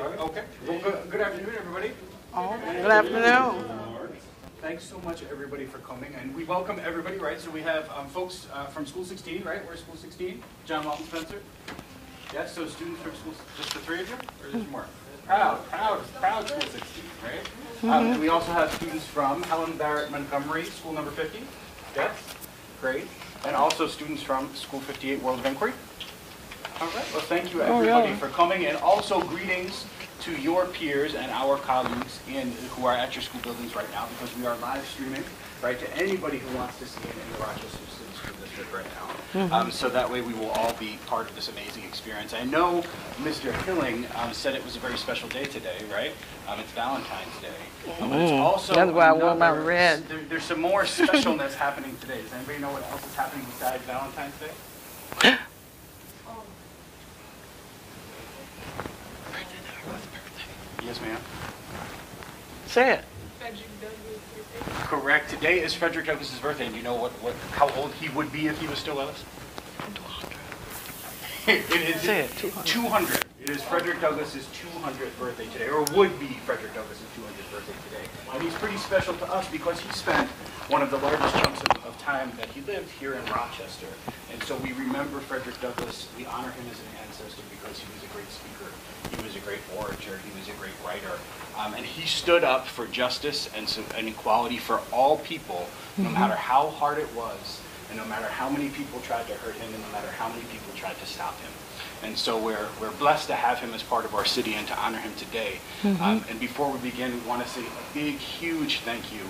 Okay. Well, good afternoon, everybody. Oh, good afternoon. Thanks so much, everybody, for coming. And we welcome everybody, right? So we have folks from School 16, right? Where's School 16? John Walton Spencer? Yes, so students from School, just the three of you? Or is there more? Proud School 16, right? And we also have students from Helen Barrett Montgomery, School number 50. Yes? Great. And also students from School 58, World of Inquiry. All right. Well, thank you, everybody, for coming. And also greetings to your peers and our colleagues who are at your school buildings right now, because we are live streaming, right, to anybody who wants to see it in the Rochester City School District right now. So that way we will all be part of this amazing experience. I know Mr. Hilling said it was a very special day today, right? It's Valentine's Day. But it's also that's why I wore my red. There's some more specialness happening today. Does anybody know what else is happening besides Valentine's Day? Yes, ma'am. Say it. Correct. Today is Frederick Douglass's birthday. And do you know how old he would be if he was still with us? 200. It is Say it. 200. It is Frederick Douglass's 200th birthday today, or would be Frederick Douglass's 200th birthday today. And he's pretty special to us because he spent one of the largest chunks of time that he lived here in Rochester. And so we remember Frederick Douglass. We honor him as an ancestor because he was a great speaker. He was a great orator. He was a great writer. And he stood up for justice and equality for all people, no matter how hard it was, and no matter how many people tried to hurt him, and no matter how many people tried to stop him. And so we're blessed to have him as part of our city and to honor him today. And before we begin, we want to say a big, huge thank you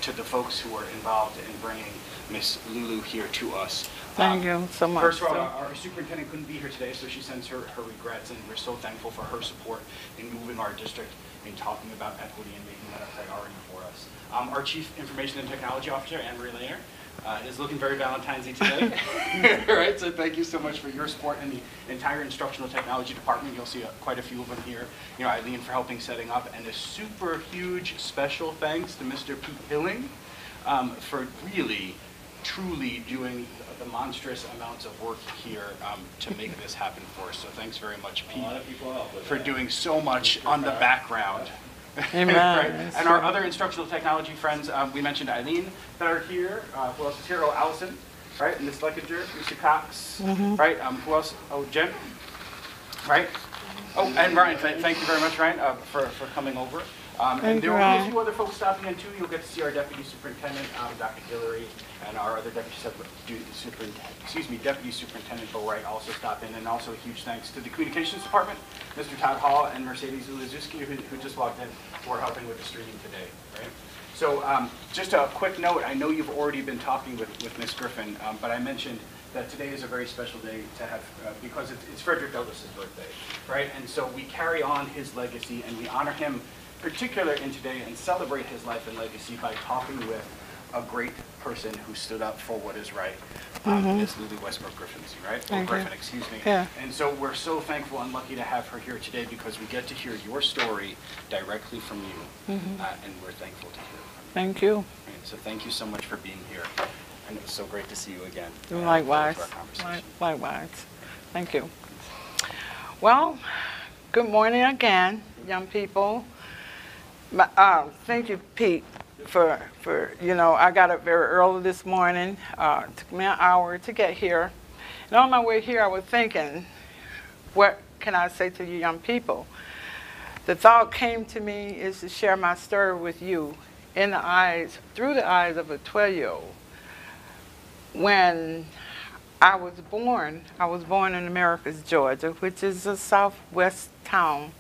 to the folks who were involved in bringing Miss Lulu here to us. Thank you so much. First of all, our superintendent couldn't be here today, so she sends her regrets, and we're so thankful for her support in moving our district and talking about equity and making that a priority for us. Our Chief Information and Technology Officer, Anne-Marie Lanier, is looking very Valentine's-y today. Right, so thank you so much for your support in the entire instructional technology department. You'll see quite a few of them here. You know, Eileen for helping setting up, and a super huge special thanks to Mr. Pete Hilling for really, truly doing the monstrous amounts of work here to make this happen for us. So thanks very much, Pete, for doing so much on the background. Amen. Right? And our other instructional technology friends, we mentioned Eileen that are here. Who else is here? Oh, Allison, right? And Ms. Leckinger, Mr. Cox, right? Who else? Oh, Jen, right? Oh, and Ryan. Thank you very much, Ryan, for coming over. And there will be a few other folks stopping in too. You'll get to see our Deputy Superintendent, Dr. Hillary, and our other Deputy Superintendent Bo Wright also stop in. And also a huge thanks to the Communications Department, Mr. Todd Hall and Mercedes Ulazuski, who just logged in, who are helping with the streaming today. Right? So just a quick note, I know you've already been talking with Ms. Griffin, but I mentioned that today is a very special day to have, because it's Frederick Douglass's birthday, right? And so we carry on his legacy and we honor him particular in today and celebrate his life and legacy by talking with a great person who stood up for what is right, Miss Lulu Westbrook Griffin, right? Griffin, excuse me. Yeah. And so we're so thankful and lucky to have her here today because we get to hear your story directly from you, and we're thankful to hear from you. Thank you. Right, so thank you so much for being here, and it was so great to see you again. Likewise. Likewise. Thank you. Well, good morning again, young people. Thank you, Pete, for I got up very early this morning. It took me an hour to get here. And on my way here, I was thinking, what can I say to you young people? The thought came to me is to share my story with you through the eyes of a 12-year-old. When I was born in Americus, Georgia, which is a southwest town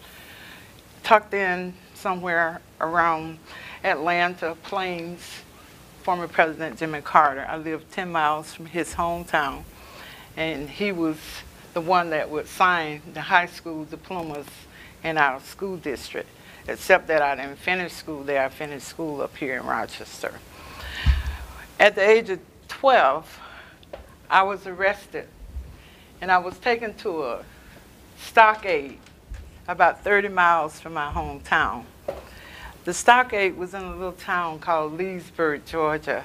tucked in somewhere around Atlanta, Plains, former President Jimmy Carter. I lived 10 miles from his hometown, and he was the one that would sign the high school diplomas in our school district, except that I didn't finish school there. I finished school up here in Rochester. At the age of 12, I was arrested, and I was taken to a stockade about 30 miles from my hometown. The stockade was in a little town called Leesburg, Georgia,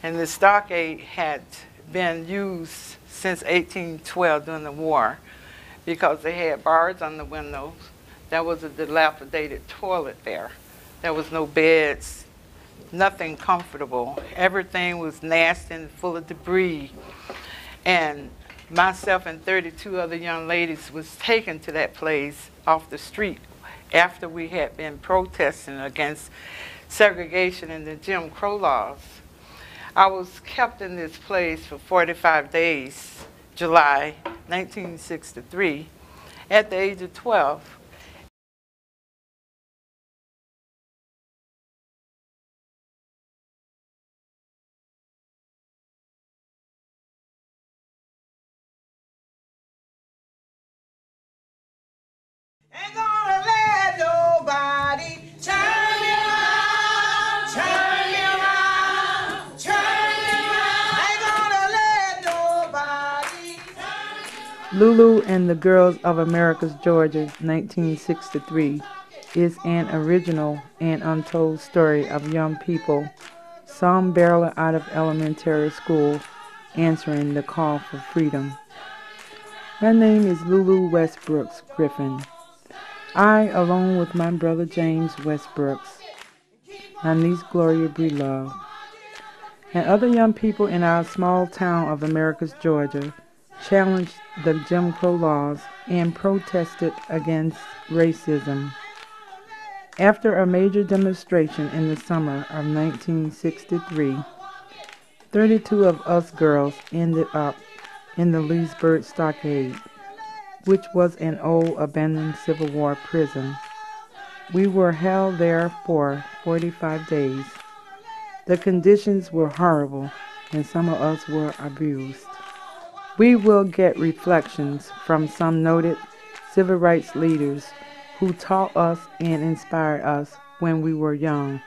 and the stockade had been used since 1812 during the war because they had bars on the windows. There was a dilapidated toilet there. There was no beds, nothing comfortable. Everything was nasty and full of debris. And myself and 32 other young ladies was taken to that place off the street after we had been protesting against segregation and the Jim Crow laws. I was kept in this place for 45 days, July 1963, at the age of 12. Ain't gonna let nobody turn me around, turn me around, turn me around. Ain't gonna let nobody turn me around. Lulu and the Girls of Americus Georgia, 1963, is an original and untold story of young people, some barely out of elementary school, answering the call for freedom. My name is Lulu Westbrook Griffin. I, along with my brother James Westbrooks, my niece Gloria Breelove, and other young people in our small town of Americus, Georgia, challenged the Jim Crow laws and protested against racism. After a major demonstration in the summer of 1963, 32 of us girls ended up in the Leesburg Stockade, which was an old abandoned Civil War prison. We were held there for 45 days. The conditions were horrible and some of us were abused. We will get reflections from some noted civil rights leaders who taught us and inspired us when we were young,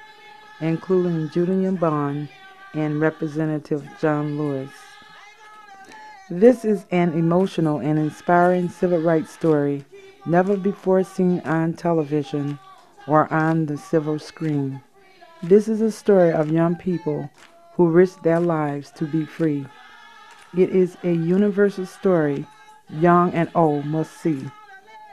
including Julian Bond and Representative John Lewis. This is an emotional and inspiring civil rights story never before seen on television or on the silver screen. This is a story of young people who risked their lives to be free. It is a universal story young and old must see.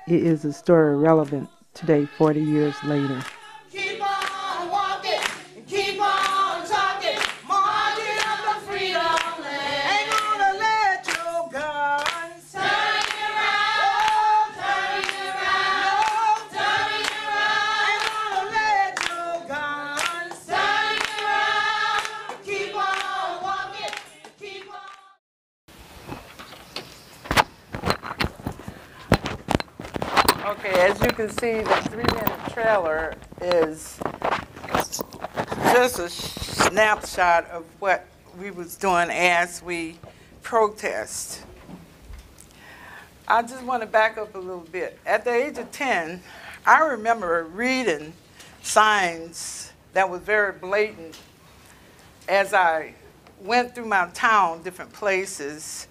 It is a story relevant today, 40 years later. Keep on walking, keep on talking, marching up the freedom land. Ain't gonna let your guns turn you around, turn you around, turn you around. Ain't gonna let your guns turn you around. Keep on walking, keep on. Okay, as you can see, the 3-minute trailer is just a snapshot of what we was doing as we protest. I just want to back up a little bit. At the age of 10, I remember reading signs that was very blatant as I went through my town, different places.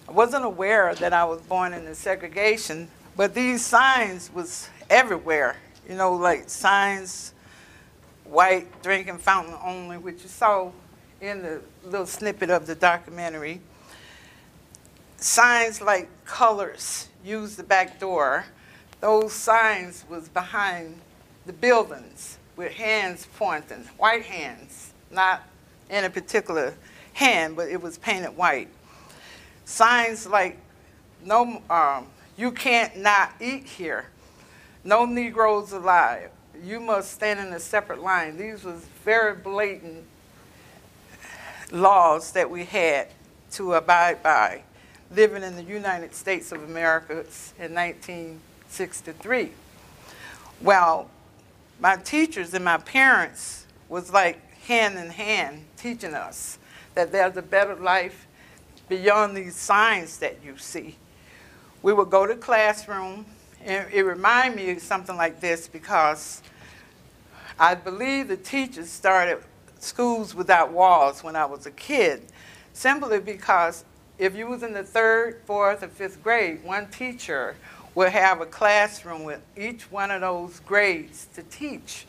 I wasn't aware that I was born into segregation, but these signs was everywhere. You know, like signs, white, drinking fountain only, which you saw in the little snippet of the documentary. Signs like colors, use the back door. Those signs was behind the buildings with hands pointing, white hands, not in a particular hand, but it was painted white. Signs like no, you can't not eat here. No Negroes alive. You must stand in a separate line. These was very blatant laws that we had to abide by, living in the United States of America in 1963. Well, my teachers and my parents was like hand in hand teaching us that there's a better life beyond these signs that you see. We would go to classroom, and it reminded me of something like this because I believe the teachers started schools without walls when I was a kid, simply because if you was in the 3rd, 4th, or 5th grade, one teacher would have a classroom with each one of those grades to teach.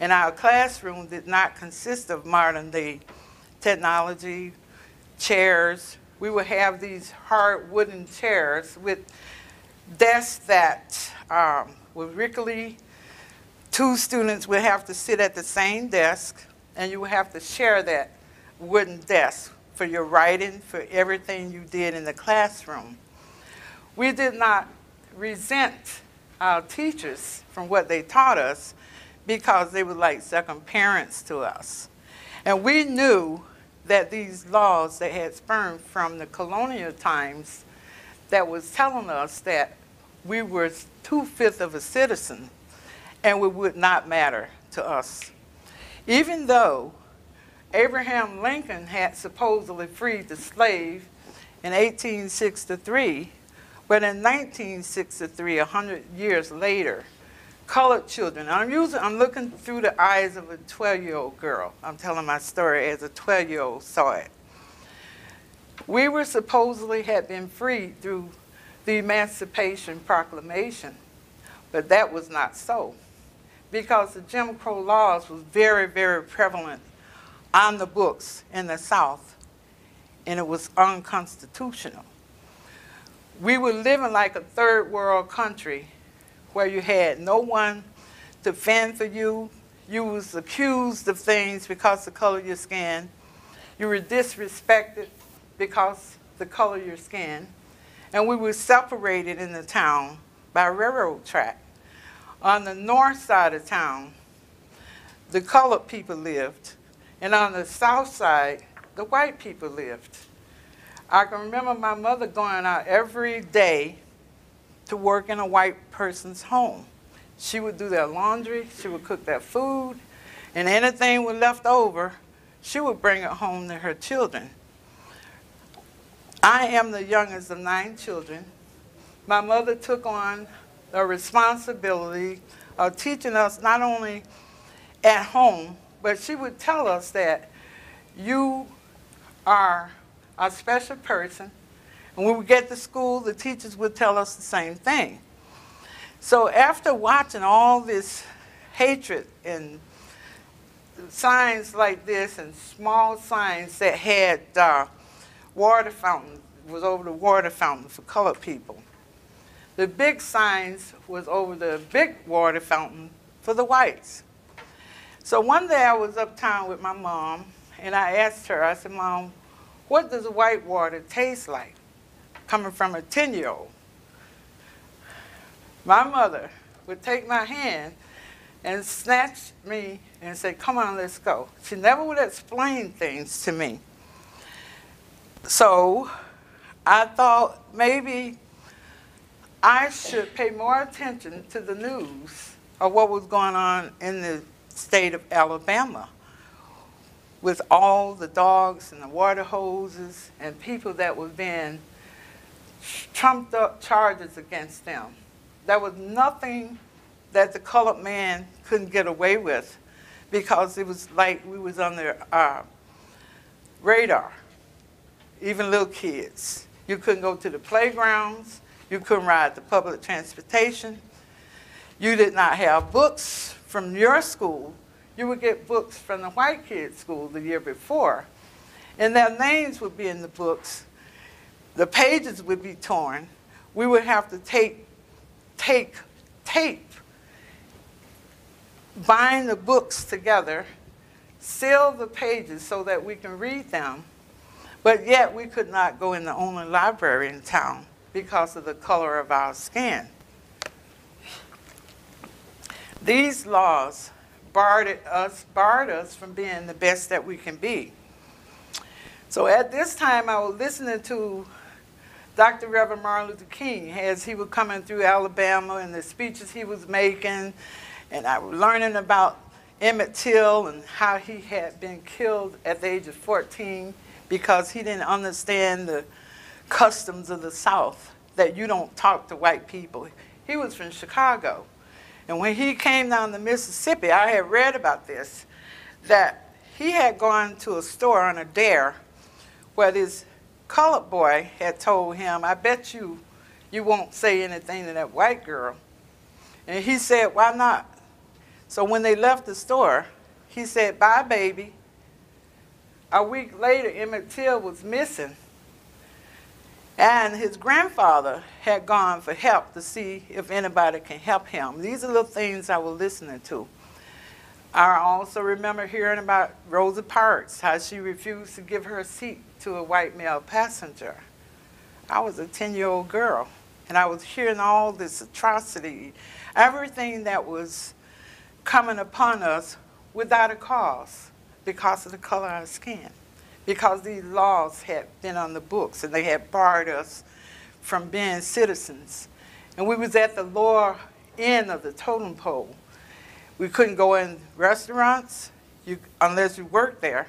And our classroom did not consist of modern day technology, chairs. We would have these hard wooden chairs with desks that with Rick Lee. 2 students would have to sit at the same desk, and you would have to share that wooden desk for your writing, for everything you did in the classroom. We did not resent our teachers from what they taught us because they were like second parents to us. And we knew that these laws that had sprung from the colonial times that was telling us that we were 2/5 of a citizen and it would not matter to us. Even though Abraham Lincoln had supposedly freed the slave in 1863, but in 1963, 100 years later, colored children, I'm looking through the eyes of a 12-year-old girl. I'm telling my story as a 12-year-old saw it. We were supposedly had been freed through the Emancipation Proclamation, but that was not so, because the Jim Crow laws was very, very prevalent on the books in the South, and it was unconstitutional. We were living like a third world country where you had no one to fend for you. You was accused of things because of the color of your skin. You were disrespected because of the color of your skin. And we were separated in the town by a railroad track. On the north side of town, the colored people lived. And on the south side, the white people lived. I can remember my mother going out every day to work in a white person's home. She would do their laundry, she would cook their food, and anything was left over, she would bring it home to her children. I am the youngest of 9 children. My mother took on the responsibility of teaching us not only at home, but she would tell us that you are a special person. And when we get to school, the teachers would tell us the same thing. So after watching all this hatred and signs like this and small signs that had water fountain, was over the water fountain for colored people. The big signs was over the big water fountain for the whites. So one day I was uptown with my mom, and I asked her, I said, Mom, what does white water taste like? Coming from a 10-year-old. My mother would take my hand and snatch me and say, come on, let's go. She never would explain things to me. So I thought maybe I should pay more attention to the news of what was going on in the state of Alabama with all the dogs and the water hoses and people that were being trumped up charges against them. There was nothing that the colored man couldn't get away with because it was like we was on their radar, even little kids. You couldn't go to the playgrounds. You couldn't ride the public transportation. You did not have books from your school. You would get books from the white kids' school the year before, and their names would be in the books. The pages would be torn. We would have to take tape, bind the books together, seal the pages so that we can read them, but yet we could not go in the only library in town because of the color of our skin. These laws barred us from being the best that we can be. So at this time, I was listening to Dr. Reverend Martin Luther King as he was coming through Alabama and the speeches he was making, and I was learning about Emmett Till and how he had been killed at the age of 14 because he didn't understand the customs of the South, that you don't talk to white people. He was from Chicago. And when he came down to Mississippi, I had read about this, that he had gone to a store on a dare where this colored boy had told him, I bet you won't say anything to that white girl. And he said, why not? So when they left the store, he said, bye, baby. A week later, Emmett Till was missing. And his grandfather had gone for help to see if anybody can help him. These are little things I was listening to. I also remember hearing about Rosa Parks, how she refused to give her seat to a white male passenger. I was a 10-year-old girl, and I was hearing all this atrocity, everything that was coming upon us without a cause because of the color of our skin, because these laws had been on the books and they had barred us from being citizens. And we was at the lower end of the totem pole. We couldn't go in restaurants unless you worked there.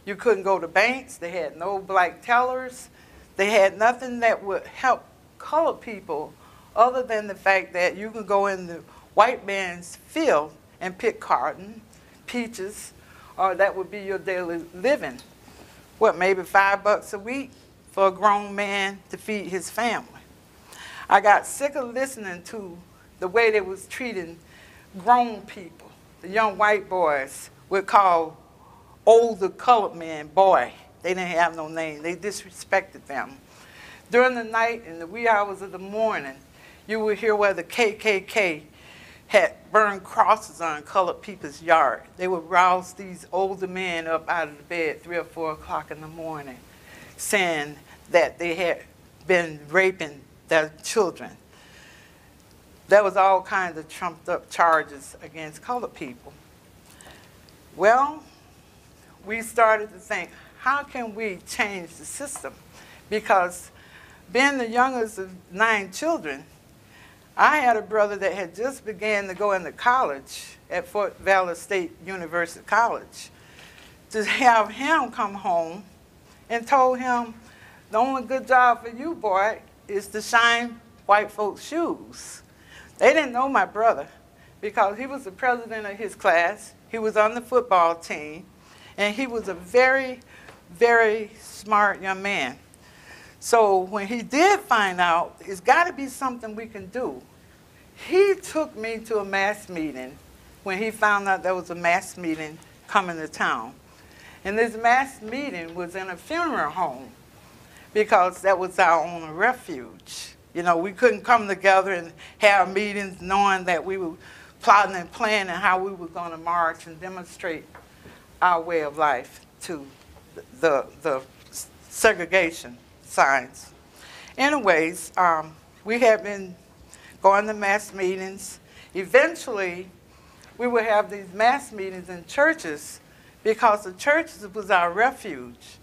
You couldn't go to banks. They had no black tellers. They had nothing that would help colored people other than the fact that you could go in the white man's field and pick cotton, peaches, or that would be your daily living. What, maybe $5 a week for a grown man to feed his family. I got sick of listening to the way they was treating grown people. The young white boys would call older colored men boy. They didn't have no name. They disrespected them. During the night, in the wee hours of the morning, you would hear where the KKK had burned crosses on colored people's yard. They would rouse these older men up out of the bed 3 or 4 o'clock in the morning, saying that they had been raping their children. There was all kinds of trumped up charges against colored people. Well, we started to think, how can we change the system? Because being the youngest of 9 children, I had a brother that had just began to go into college at Fort Valley State University College. To have him come home and told him, the only good job for you, boy, is to shine white folks' shoes. They didn't know my brother because he was the president of his class. He was on the football team, and he was a very, very smart young man. So when he did find out, it's got to be something we can do. He took me to a mass meeting when he found out there was a mass meeting coming to town. And this mass meeting was in a funeral home because that was our only refuge. You know, we couldn't come together and have meetings knowing that we were plotting and planning how we were going to march and demonstrate our way of life to the segregation signs. Anyways, we had been going to mass meetings. Eventually, we would have these mass meetings in churches because the churches was our refuge.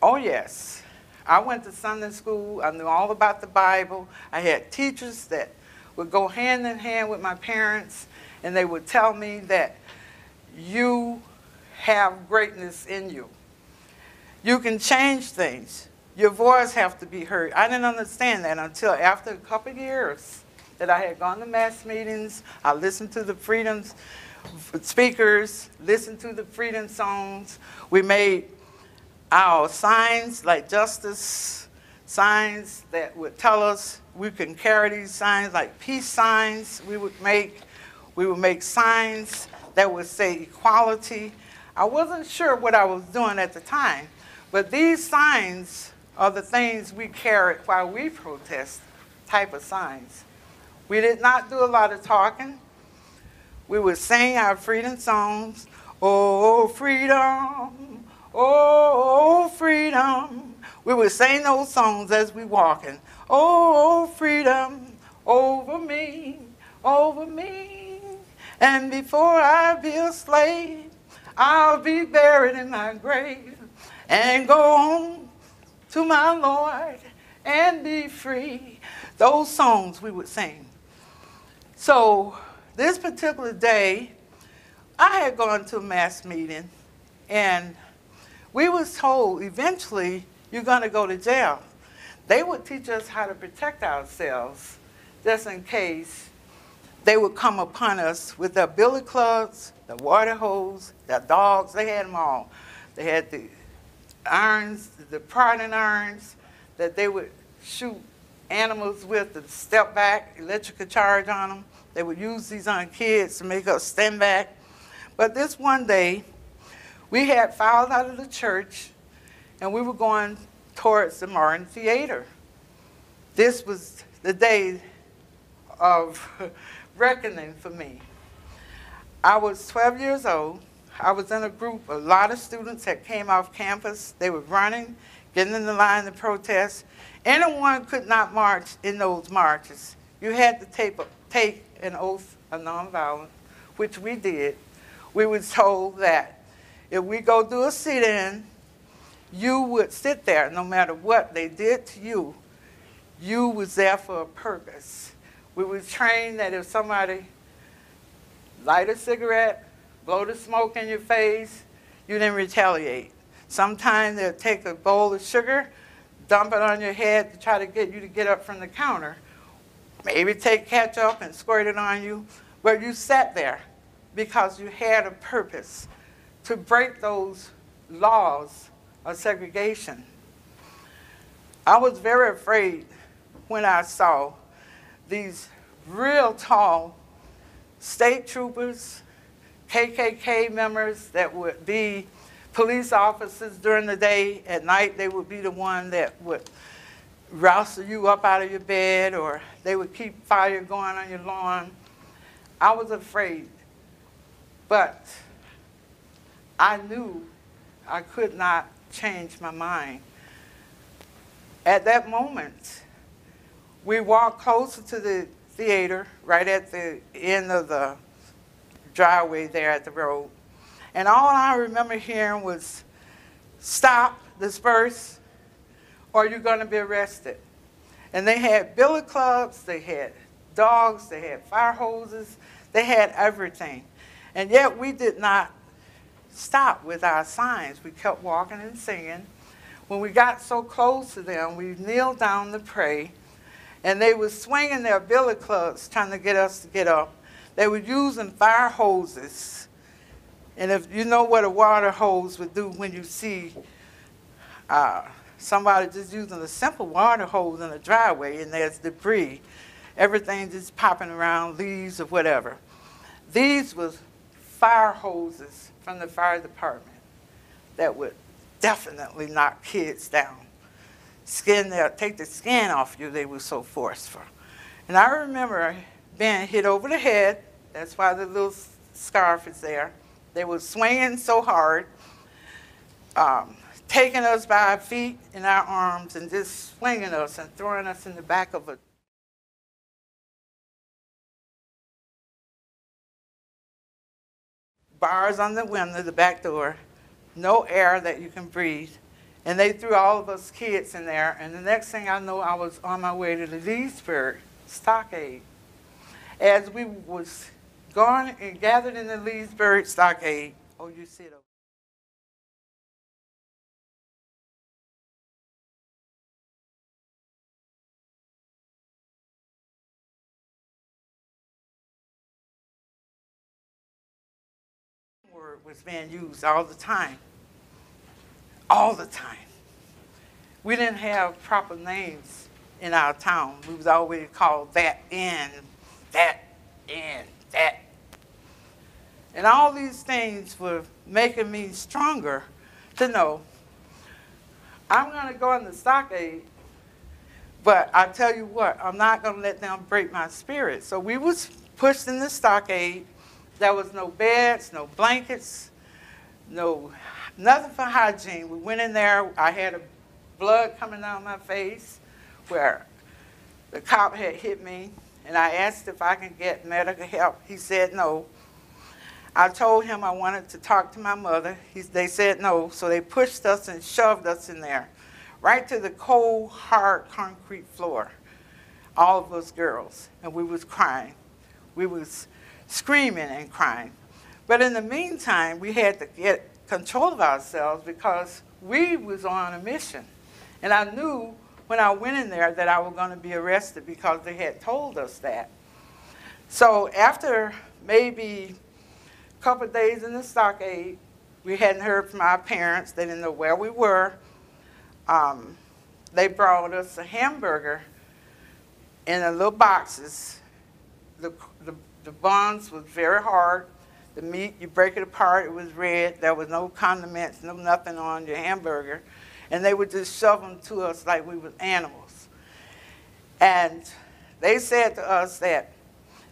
Oh yes. I went to Sunday school. I knew all about the Bible. I had teachers that would go hand in hand with my parents, and they would tell me that you have greatness in you. You can change things. Your voice have to be heard. I didn't understand that until after a couple of years that I had gone to mass meetings. I listened to the freedom speakers, listened to the freedom songs. We made our signs, like justice signs that would tell us we can carry these signs, like peace signs we would make. We would make signs that would say equality. I wasn't sure what I was doing at the time, but these signs are the things we carried while we protest, type of signs. We did not do a lot of talking. We would sing our freedom songs. Oh, freedom, oh, freedom. We would sing those songs as we walking. Oh, freedom, over me, over me. And before I be a slave, I'll be buried in my grave and go home to my Lord and be free. Those songs we would sing. So this particular day, I had gone to a mass meeting, and we was told eventually you're going to go to jail. They would teach us how to protect ourselves just in case they would come upon us with their billy clubs, the water hose, their dogs. They had them all. They had the irons, the prodding irons that they would shoot animals with to step back, electrical charge on them. They would use these on kids to make us stand back. But this one day, we had filed out of the church, and we were going towards the Martin Theater this was the day of reckoning for me. I was 12 years old. I was in a group, a lot of students that came off campus. They were running, getting in the line to protest. Anyone could not march in those marches. You had to take an oath of nonviolence, which we did. We were told that if we go do a sit-in, you would sit there no matter what they did to you. You was there for a purpose. We were trained that if somebody light a cigarette, blow the smoke in your face, you didn't retaliate. Sometimes they'll take a bowl of sugar, dump it on your head to try to get you to get up from the counter. Maybe take ketchup and squirt it on you, but you sat there because you had a purpose to break those laws of segregation. I was very afraid when I saw these real tall state troopers, KKK members that would be police officers during the day. At night, they would be the one that would roustle you up out of your bed, or they would keep fire going on your lawn. I was afraid, but I knew I could not change my mind. At that moment, we walked closer to the theater, right at the end of the driveway there at the road. And all I remember hearing was, stop, disperse, or you're going to be arrested. And they had billy clubs, they had dogs, they had fire hoses, they had everything. And yet we did not stop with our signs. We kept walking and singing. When we got so close to them, we kneeled down to pray, and they were swinging their billy clubs trying to get us to get up. They were using fire hoses. And if you know what a water hose would do when you see somebody just using a simple water hose in a driveway and there's debris, everything just popping around, leaves or whatever. These was fire hoses from the fire department that would definitely knock kids down. Take the skin off you, they were so forceful. And I remember being hit over the head. That's why the little scarf is there. They were swinging so hard, taking us by our feet and our arms and just swinging us and throwing us in the back of a bars on the window, the back door, no air that you can breathe. And they threw all of us kids in there. And the next thing I know, I was on my way to the Leesburg Stockade. As we was gone and gathered in the Leesburg Stockade, oh, you see it. Word was being used all the time. All the time. We didn't have proper names in our town. We was always called that in, that in, that. And all these things were making me stronger to know I'm going to go in the stockade, but I tell you what, I'm not going to let them break my spirit. So we was pushed in the stockade. There was no beds, no blankets, nothing for hygiene. We went in there. I had blood coming down my face where the cop had hit me, and I asked if I could get medical help. He said no. I told him I wanted to talk to my mother. They said no, so they pushed us and shoved us in there, right to the cold, hard concrete floor, all of us girls, and we was crying. We was screaming and crying. But in the meantime, we had to get control of ourselves because we was on a mission. And I knew when I went in there that I was going to be arrested because they had told us that. So after maybe a couple of days in the stockade, we hadn't heard from our parents. They didn't know where we were. They brought us a hamburger in a little boxes. The buns was very hard. The meat, you break it apart, it was red. There was no condiments, no nothing on your hamburger. And they would just shove them to us like we were animals. And they said to us that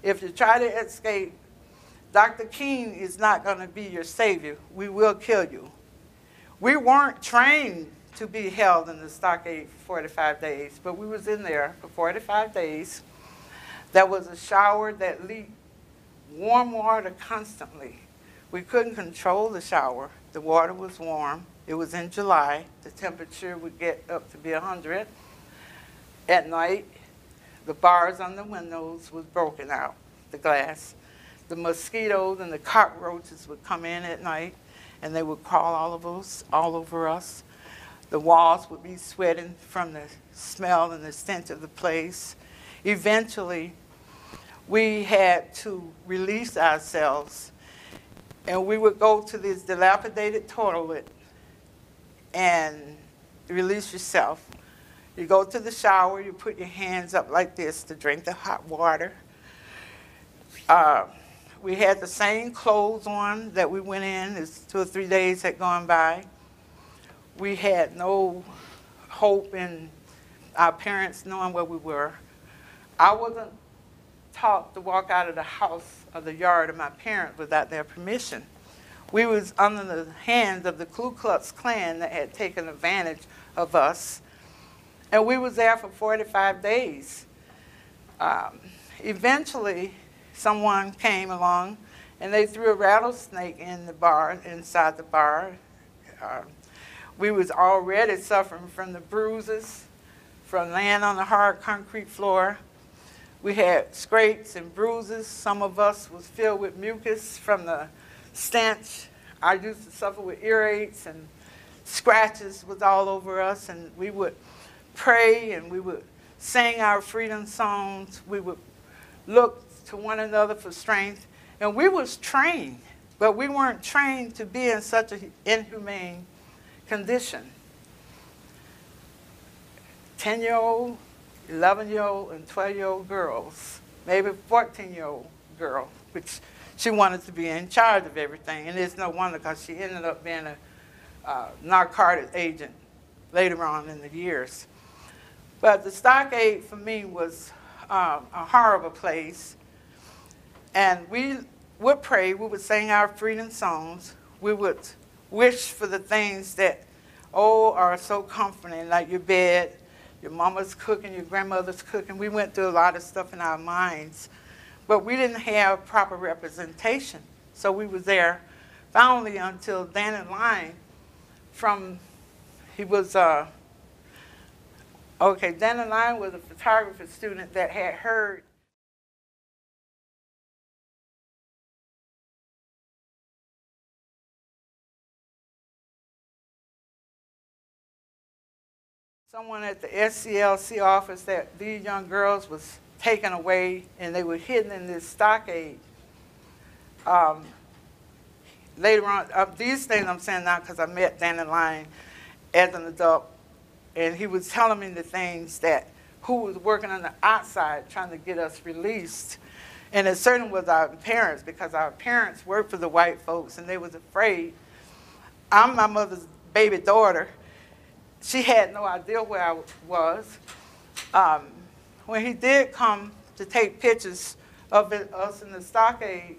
if you try to escape, Dr. King is not going to be your savior. We will kill you. We weren't trained to be held in the stockade for 45 days, but we was in there for 45 days. There was a shower that leaked warm water constantly. We couldn't control the shower. The water was warm. It was in July. The temperature would get up to be 100. At night, the bars on the windows was broken out, the glass. The mosquitoes and the cockroaches would come in at night, and they would crawl all over us. The walls would be sweating from the smell and the stench of the place. Eventually, we had to release ourselves, and we would go to this dilapidated toilet and release yourself. You go to the shower, you put your hands up like this to drink the hot water. We had the same clothes on that we went in as 2 or 3 days had gone by. We had no hope in our parents knowing where we were. I wasn't taught to walk out of the house or the yard of my parents without their permission. We was under the hands of the Ku Klux Klan that had taken advantage of us. And we was there for 45 days. Eventually, someone came along and they threw a rattlesnake in the bar, inside the bar. We was already suffering from the bruises, from laying on the hard concrete floor. We had scrapes and bruises. Some of us was filled with mucus from the stench. I used to suffer with earaches, and scratches was all over us, and we would pray and we would sing our freedom songs. We would look to one another for strength. And we was trained, but we weren't trained to be in such an inhumane condition. 10-year-old, 11-year-old, and 12-year-old girls, maybe 14-year-old girl, which she wanted to be in charge of everything. And it's no wonder, because she ended up being a narcotic agent later on in the years. But the stockade for me was a horrible place. And we would pray, we would sing our freedom songs, we would wish for the things that, are so comforting, like your bed, your mama's cooking, your grandmother's cooking. We went through a lot of stuff in our minds, but we didn't have proper representation. So we was there finally until Danny Line Danny Line was a photography student that had heard someone at the SCLC office that these young girls was taken away and they were hidden in this stockade. Later on, these things I'm saying now because I met Danny Line as an adult, and he was telling me the things that who was working on the outside trying to get us released. And it certainly was our parents, because our parents worked for the white folks and they was afraid. I'm my mother's baby daughter. She had no idea where I was. When he did come to take pictures of us in the stockade,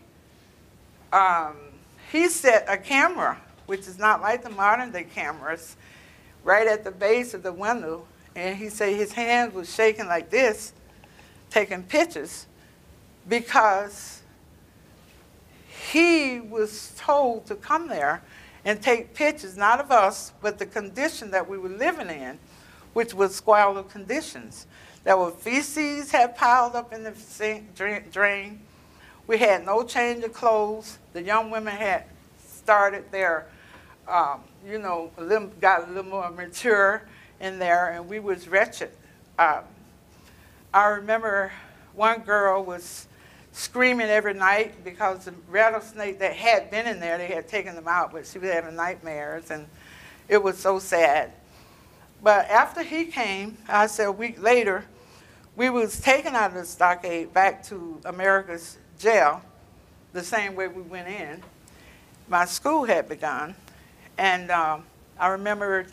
he set a camera, which is not like the modern day cameras, right at the base of the window. And he said his hands was shaking like this, taking pictures, because he was told to come there and take pictures, not of us, but the condition that we were living in, which was squalid conditions. There were feces had piled up in the sink drain. We had no change of clothes. The young women had started their, got a little more mature in there, and we was wretched. I remember one girl was screaming every night because the rattlesnake that had been in there, they had taken them out, but she was having nightmares, and it was so sad. But after he came, I said a week later, we was taken out of the stockade back to Americus jail, the same way we went in. My school had begun, and I remember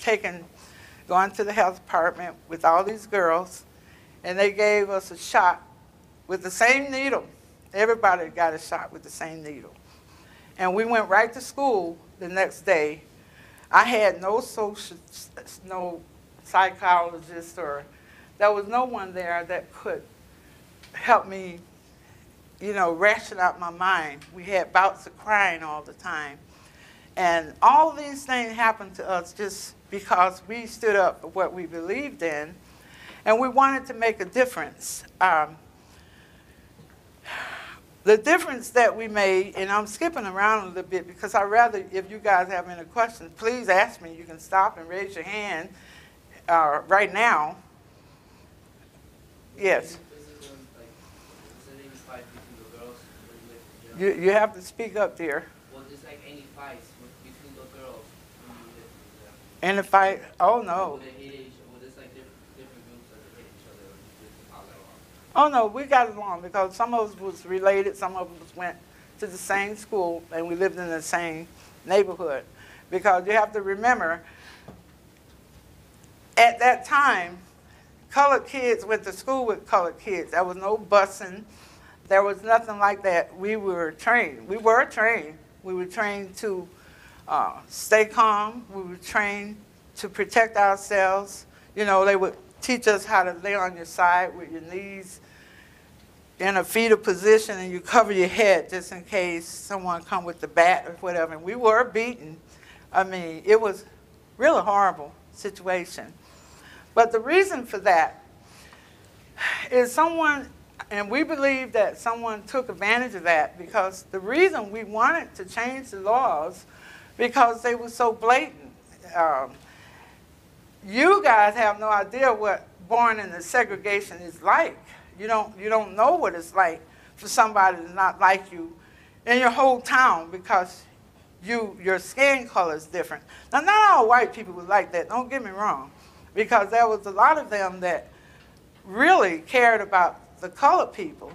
going to the health department with all these girls, and they gave us a shot with the same needle. Everybody got a shot with the same needle. And we went right to school the next day. I had no psychologist, or there was no one there that could help me, you know, ration out my mind. We had bouts of crying all the time. And all of these things happened to us just because we stood up for what we believed in, and we wanted to make a difference. The difference that we made, and I'm skipping around a little bit because I'd rather, if you guys have any questions, please ask me. You can stop and raise your hand right now. Yes. You have to speak up, dear. Was this like any fights between the girls when you lived together? Any fight? Oh, no. Was this like different groups that hate each other, or just how that was? Oh, no, we got along because some of us was related, some of us went to the same school, and we lived in the same neighborhood. Because you have to remember, at that time, colored kids went to school with colored kids. There was no busing. There was nothing like that. We were trained. We were trained. We were trained to stay calm. We were trained to protect ourselves. You know, they would teach us how to lay on your side with your knees in a fetal position, and you cover your head just in case someone come with the bat or whatever. And we were beaten. I mean, it was really horrible situation. But the reason for that is someone, and we believe that someone took advantage of that, because the reason we wanted to change the laws because they were so blatant. You guys have no idea what born in the segregation is like. You don't know what it's like for somebody to not like you in your whole town because your skin color is different. Now, not all white people were like that, don't get me wrong, because there was a lot of them that really cared about the colored people,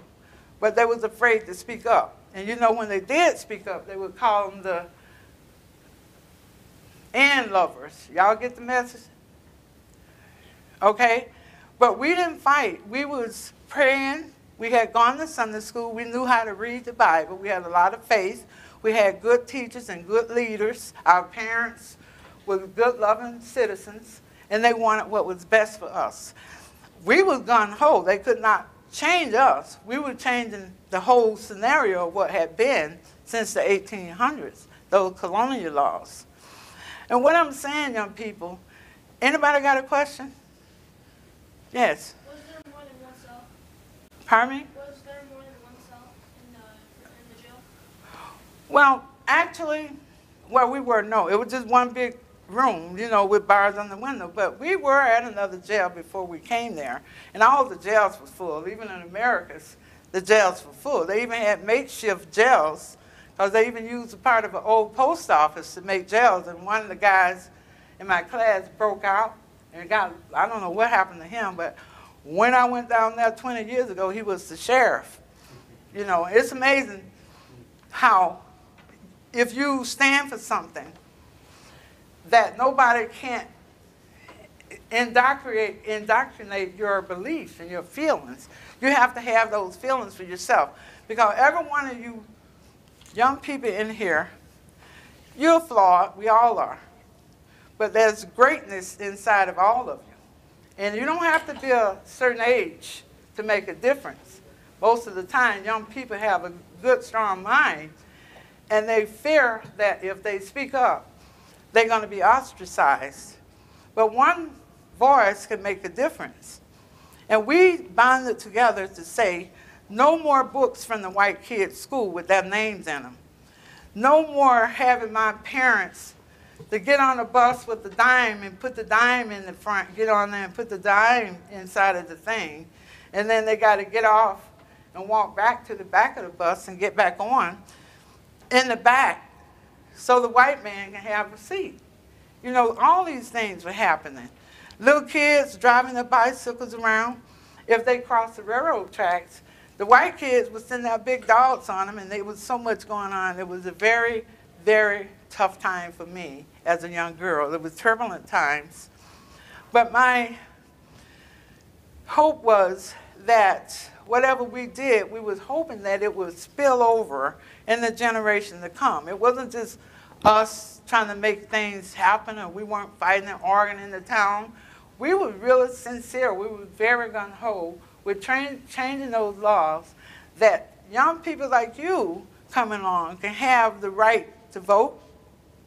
but they was afraid to speak up. And you know, when they did speak up, they would call them the and lovers. Y'all get the message? Okay? But we didn't fight. We was praying. We had gone to Sunday school. We knew how to read the Bible. We had a lot of faith. We had good teachers and good leaders. Our parents were good, loving citizens, and they wanted what was best for us. We was gung-ho. They could not change us. We were changing the whole scenario of what had been since the 1800s, those colonial laws. And what I'm saying, young people, anybody got a question? Yes. Was there more than one cell? Pardon me? Was there more than one cell in the jail? Well, actually, where we were, no. It was just one big room, you know, with bars on the window. But we were at another jail before we came there. And all the jails were full. Even in Americus, the jails were full. They even had makeshift jails, because they even used a part of an old post office to make jails. And one of the guys in my class broke out and got, I don't know what happened to him, but when I went down there 20 years ago, he was the sheriff. You know, it's amazing how if you stand for something, that nobody can't indoctrinate your beliefs and your feelings. You have to have those feelings for yourself. Because every one of you young people in here, you're flawed, we all are. But there's greatness inside of all of you. And you don't have to be a certain age to make a difference. Most of the time, young people have a good, strong mind, and they fear that if they speak up, they're going to be ostracized. But one voice can make a difference. And we bonded together to say, no more books from the white kids' school with their names in them. No more having my parents to get on a bus with the dime and put the dime in the front, get on there and put the dime inside of the thing. And then they got to get off and walk back to the back of the bus and get back on in the back so the white man can have a seat. You know, all these things were happening. Little kids driving their bicycles around. If they crossed the railroad tracks, the white kids would send out big dogs on them, and there was so much going on. It was a very, very tough time for me as a young girl. It was turbulent times. But my hope was that whatever we did, we was hoping that it would spill over in the generation to come. It wasn't just us trying to make things happen, and we weren't fighting and arguing in the town. We were really sincere. We were very gung-ho with changing those laws that young people like you coming along can have the right to vote.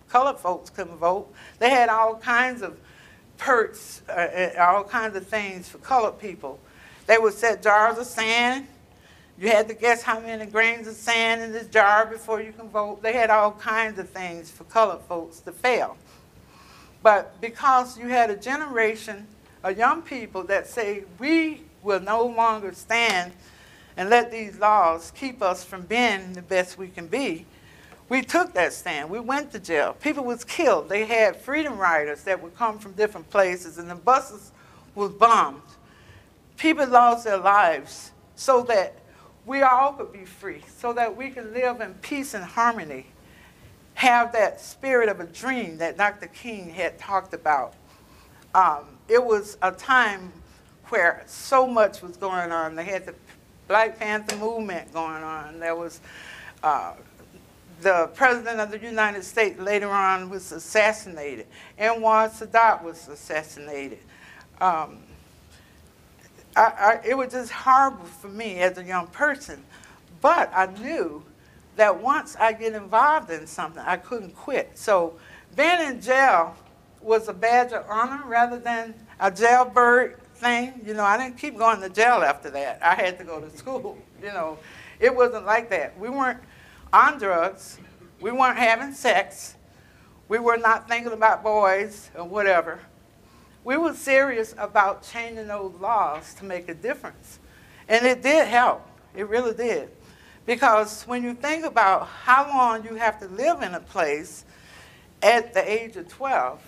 Colored folks couldn't vote. They had all kinds of perks, all kinds of things for colored people. They would set jars of sand. You had to guess how many grains of sand in this jar before you can vote. They had all kinds of things for colored folks to fail. But because you had a generation of young people that say, we will no longer stand and let these laws keep us from being the best we can be, we took that stand. We went to jail. People was killed. They had freedom riders that would come from different places, and the buses was bombed. People lost their lives so that we all could be free, so that we can live in peace and harmony, have that spirit of a dream that Dr. King had talked about. It was a time where so much was going on. They had the Black Panther movement going on. There was the President of the United States later on was assassinated. Anwar Sadat was assassinated. It was just horrible for me as a young person. But I knew that once I get involved in something, I couldn't quit. So being in jail was a badge of honor rather than a jailbird thing. You know, I didn't keep going to jail after that. I had to go to school. You know, it wasn't like that. We weren't on drugs. We weren't having sex. We were not thinking about boys or whatever. We were serious about changing those laws to make a difference. And it did help. It really did. Because when you think about how long you have to live in a place at the age of 12,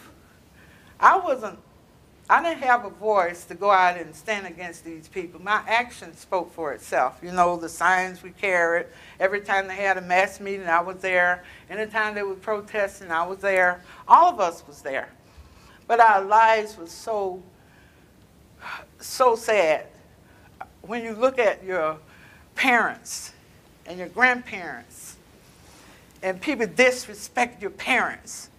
I didn't have a voice to go out and stand against these people. My action spoke for itself. You know, the signs we carried. Every time they had a mass meeting, I was there. Anytime they were protesting, I was there. All of us was there. But our lives were so sad. When you look at your parents and your grandparents, and people disrespect your parents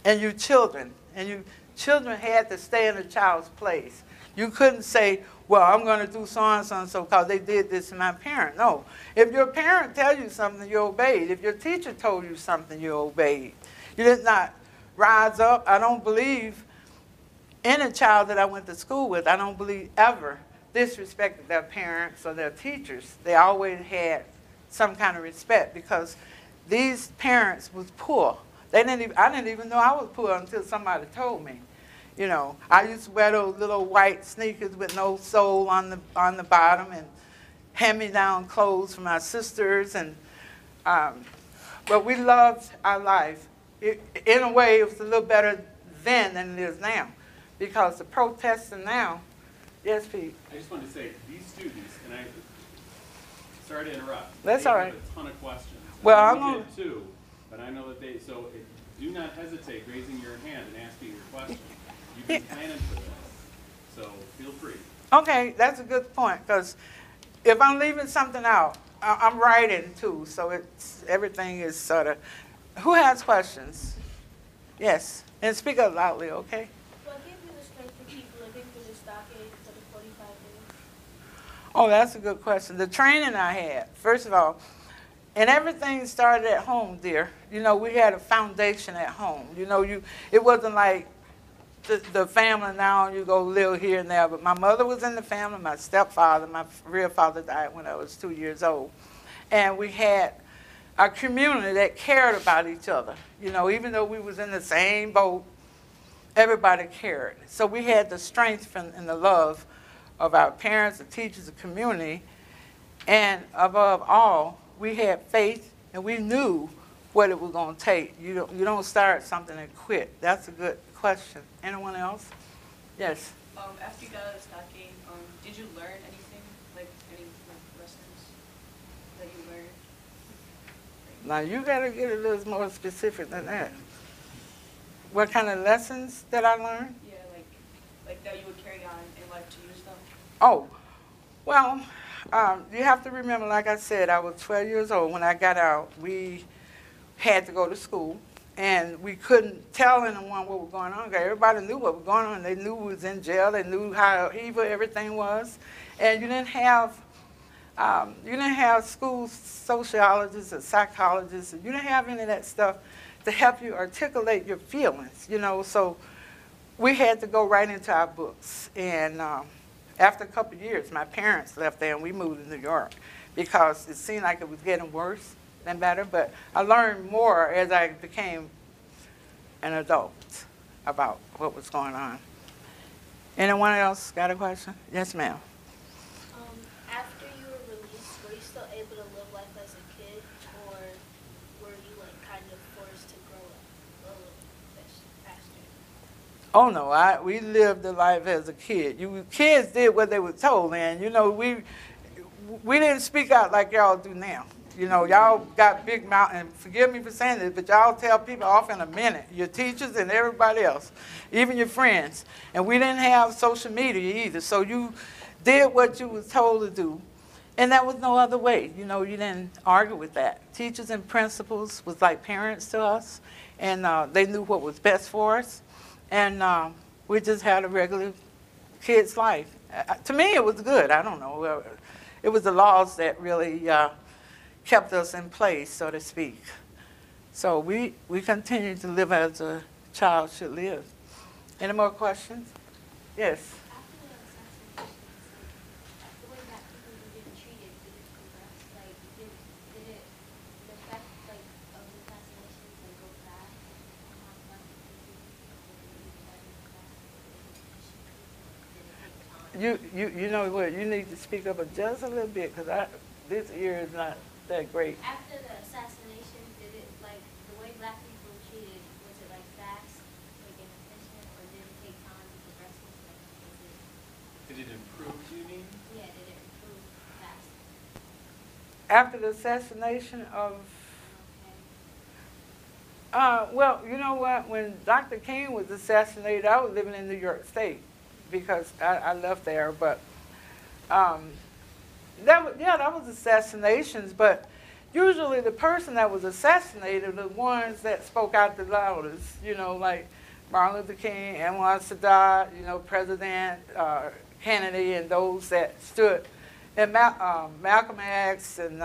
and your children, and your children had to stay in a child's place. You couldn't say, well, I'm going to do so-and-so and so because they did this to my parent. No. If your parent tells you something, you obeyed. If your teacher told you something, you obeyed. You did not rise up. I don't believe any child that I went to school with, I don't believe ever disrespected their parents or their teachers. They always had some kind of respect because these parents was poor. I didn't even know I was poor until somebody told me. You know, I used to wear those little white sneakers with no sole on the bottom and hand-me-down clothes for my sisters. And but we loved our life. In a way, it was a little better then than it is now, because the protesting now. Yes, Pete. I just wanted to say, these students, and sorry to interrupt. That's all right. They have a ton of questions. Well, I I'm going did too, but I know that do not hesitate raising your hand and asking your question. You've been planning for this, so feel free. Okay, that's a good point, because if I'm leaving something out, I'm writing too, so everything is sort of. Who has questions? Yes, and speak up loudly, okay? What gave you the strength to keep living through the stockade for the 45 days? Oh, that's a good question. The training I had, first of all, and everything started at home, dear. You know, we had a foundation at home. You know, it wasn't like the family now, you go live here and there. But my mother was in the family, my stepfather, my real father died when I was 2 years old. And we had a community that cared about each other. You know, even though we was in the same boat, everybody cared. So we had the strength and the love of our parents, the teachers, the community, and above all, we had faith and we knew what it was going to take. You don't start something and quit. That's a good question. Anyone else? Yes. After you got out of the stockade, did you learn anything, like any lessons that you learned? Now you got to get a little more specific than that. What kind of lessons that I learned? Yeah, like that you would carry on in life to use them? Oh, well, you have to remember, like I said, I was 12 years old when I got out. We had to go to school, and we couldn't tell anyone what was going on. Everybody knew what was going on. They knew we was in jail. They knew how evil everything was, and you didn't have school sociologists or psychologists. You didn't have any of that stuff to help you articulate your feelings, you know. So we had to go right into our books. And after a couple of years, my parents left there and we moved to New York because it seemed like it was getting worse than better. But I learned more as I became an adult about what was going on. Anyone else got a question? Yes, ma'am. After you were released, were you still able to live life as a kid, or were you like kind of forced to grow up a little bit faster? Oh no, we lived the life as a kid. Kids did what they were told, and you know we didn't speak out like y'all do now. You know, y'all got big mouth, and forgive me for saying this, but y'all tell people off in a minute, your teachers and everybody else, even your friends. And we didn't have social media either, so you did what you was told to do, and that was no other way. You know, you didn't argue with that. Teachers and principals was like parents to us, and they knew what was best for us, and we just had a regular kid's life. To me, it was good. I don't know. It was the laws that really kept us in place, so to speak. So we continued to live as a child should live. Any more questions? Yes. After the assassination, the way that people were getting treated, did it progress? Like, did it, the effect like of the assassination, did it go fast on how black people were treated? Did it take time? You know what? You need to speak up just a little bit because this ear is not that great. After the assassination, did it, like, the way black people were treated, was it, like, fast, like, in efficient, or did it take time to progress? Like, Did it improve, do you mean? yeah, did it improve fast? After the assassination of, well, you know what? When Dr. King was assassinated, I was living in New York State because I left there. But that was assassinations. But usually the person that was assassinated are the ones that spoke out the loudest. You know, like Martin Luther King, Anwar Sadat, you know, President Kennedy, and those that stood. And Malcolm X and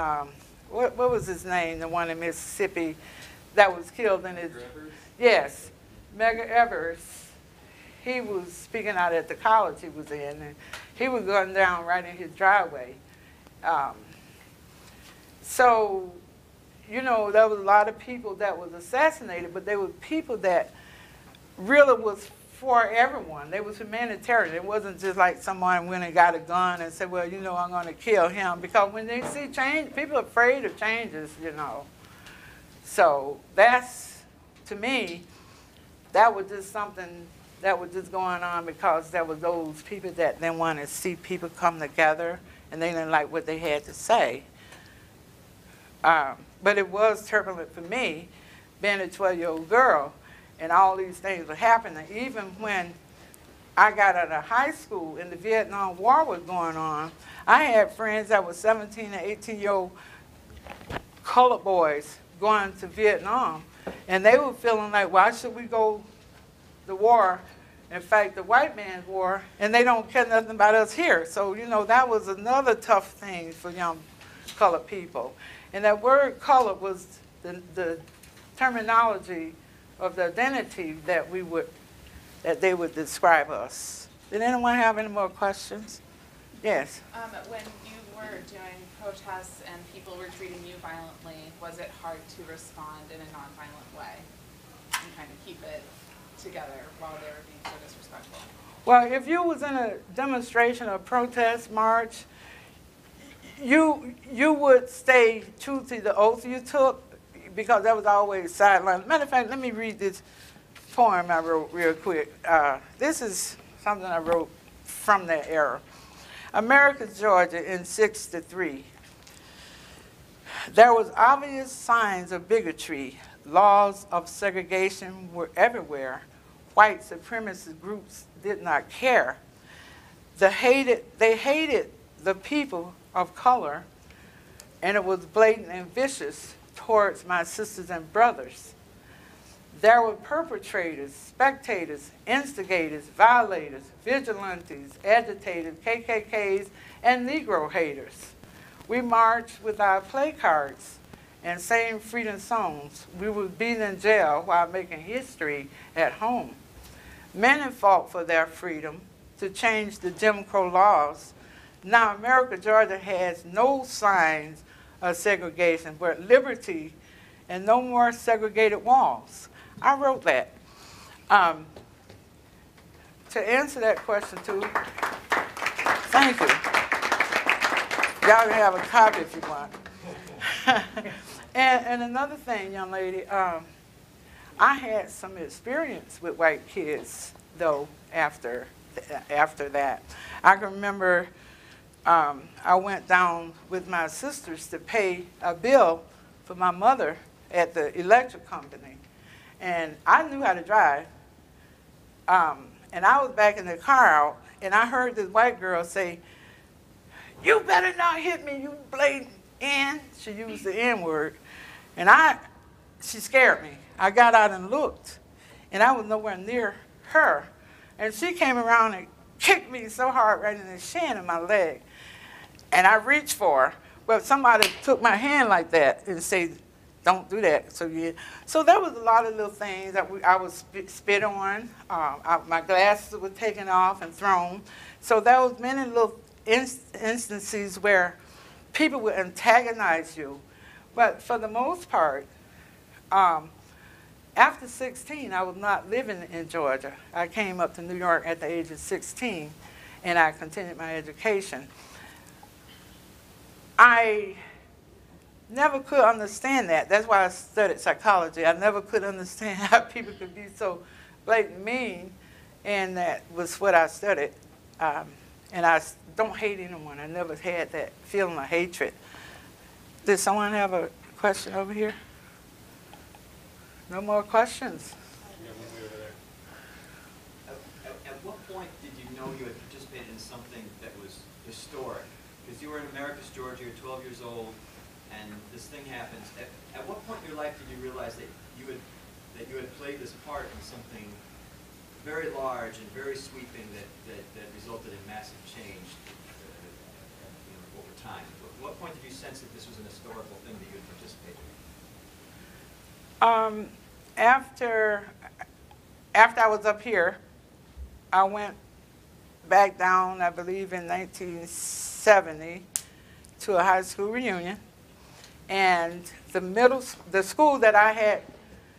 what was his name? The one in Mississippi that was killed in his. Rivers? Yes, Medgar Evers. He was speaking out at the college he was in, and he was going down right in his driveway. So, you know, there was a lot of people that was assassinated, but they were people that really was for everyone. They was humanitarian. It wasn't just like someone went and got a gun and said, well, you know, I'm going to kill him. Because when they see change, people are afraid of changes, you know. So that's, to me, that was just something that was just going on because there was those people that didn't want to see people come together and they didn't like what they had to say. But it was turbulent for me, being a 12-year-old girl, and all these things were happening. Even when I got out of high school and the Vietnam War was going on, I had friends that were 17 and 18-year-old colored boys going to Vietnam, and they were feeling like, why should we go the war, in fact, the white man's war, and they don't care nothing about us here. So, you know, that was another tough thing for young colored people. And that word colored was the terminology of the identity that they would describe us. Did anyone have any more questions? Yes. When you were doing protests and people were treating you violently, was it hard to respond in a nonviolent way and kind of keep it together while they were being so disrespectful? Well, if you was in a demonstration or protest march, you would stay true to the oath you took because that was always sidelined. Matter of fact, let me read this poem I wrote real quick. This is something I wrote from that era. Americus Georgia in 1963. There was obvious signs of bigotry. Laws of segregation were everywhere. white supremacist groups did not care. They hated the people of color, and it was blatant and vicious towards my sisters and brothers. There were perpetrators, spectators, instigators, violators, vigilantes, agitators, KKKs, and Negro haters. We marched with our play cards and sang freedom songs. We were beaten in jail while making history at home. Many fought for their freedom to change the Jim Crow laws. Now Americus Georgia has no signs of segregation, but liberty and no more segregated walls. I wrote that. To answer that question too, thank you. Y'all can have a copy if you want. and another thing, young lady, I had some experience with white kids, though, after that. I can remember I went down with my sisters to pay a bill for my mother at the electric company. And I knew how to drive. And I was backing the car out, and I heard this white girl say, "You better not hit me, you blatant N." She used the N word. And she scared me. I got out and looked, and I was nowhere near her. And she came around and kicked me so hard right in the shin of my leg. And I reached for her, but somebody took my hand like that and said, "Don't do that." So there was a lot of little things that I was spit on. My glasses were taken off and thrown. So there was many little instances where people would antagonize you. But for the most part, after 16, I was not living in Georgia. I came up to New York at the age of 16, and I continued my education. I never could understand that. That's why I studied psychology. I never could understand how people could be so blatant mean, and that was what I studied. And I don't hate anyone. I never had that feeling of hatred. Did someone have a question over here? No more questions? At what point did you know you had participated in something that was historic? Because you were in Americus Georgia, you're 12 years old, and this thing happens. At what point in your life did you realize that you had played this part in something very large and very sweeping that resulted in massive change over time? At what point did you sense that this was an historical thing that you had participated in? After I was up here, I went back down, I believe in 1970, to a high school reunion. And the school that I had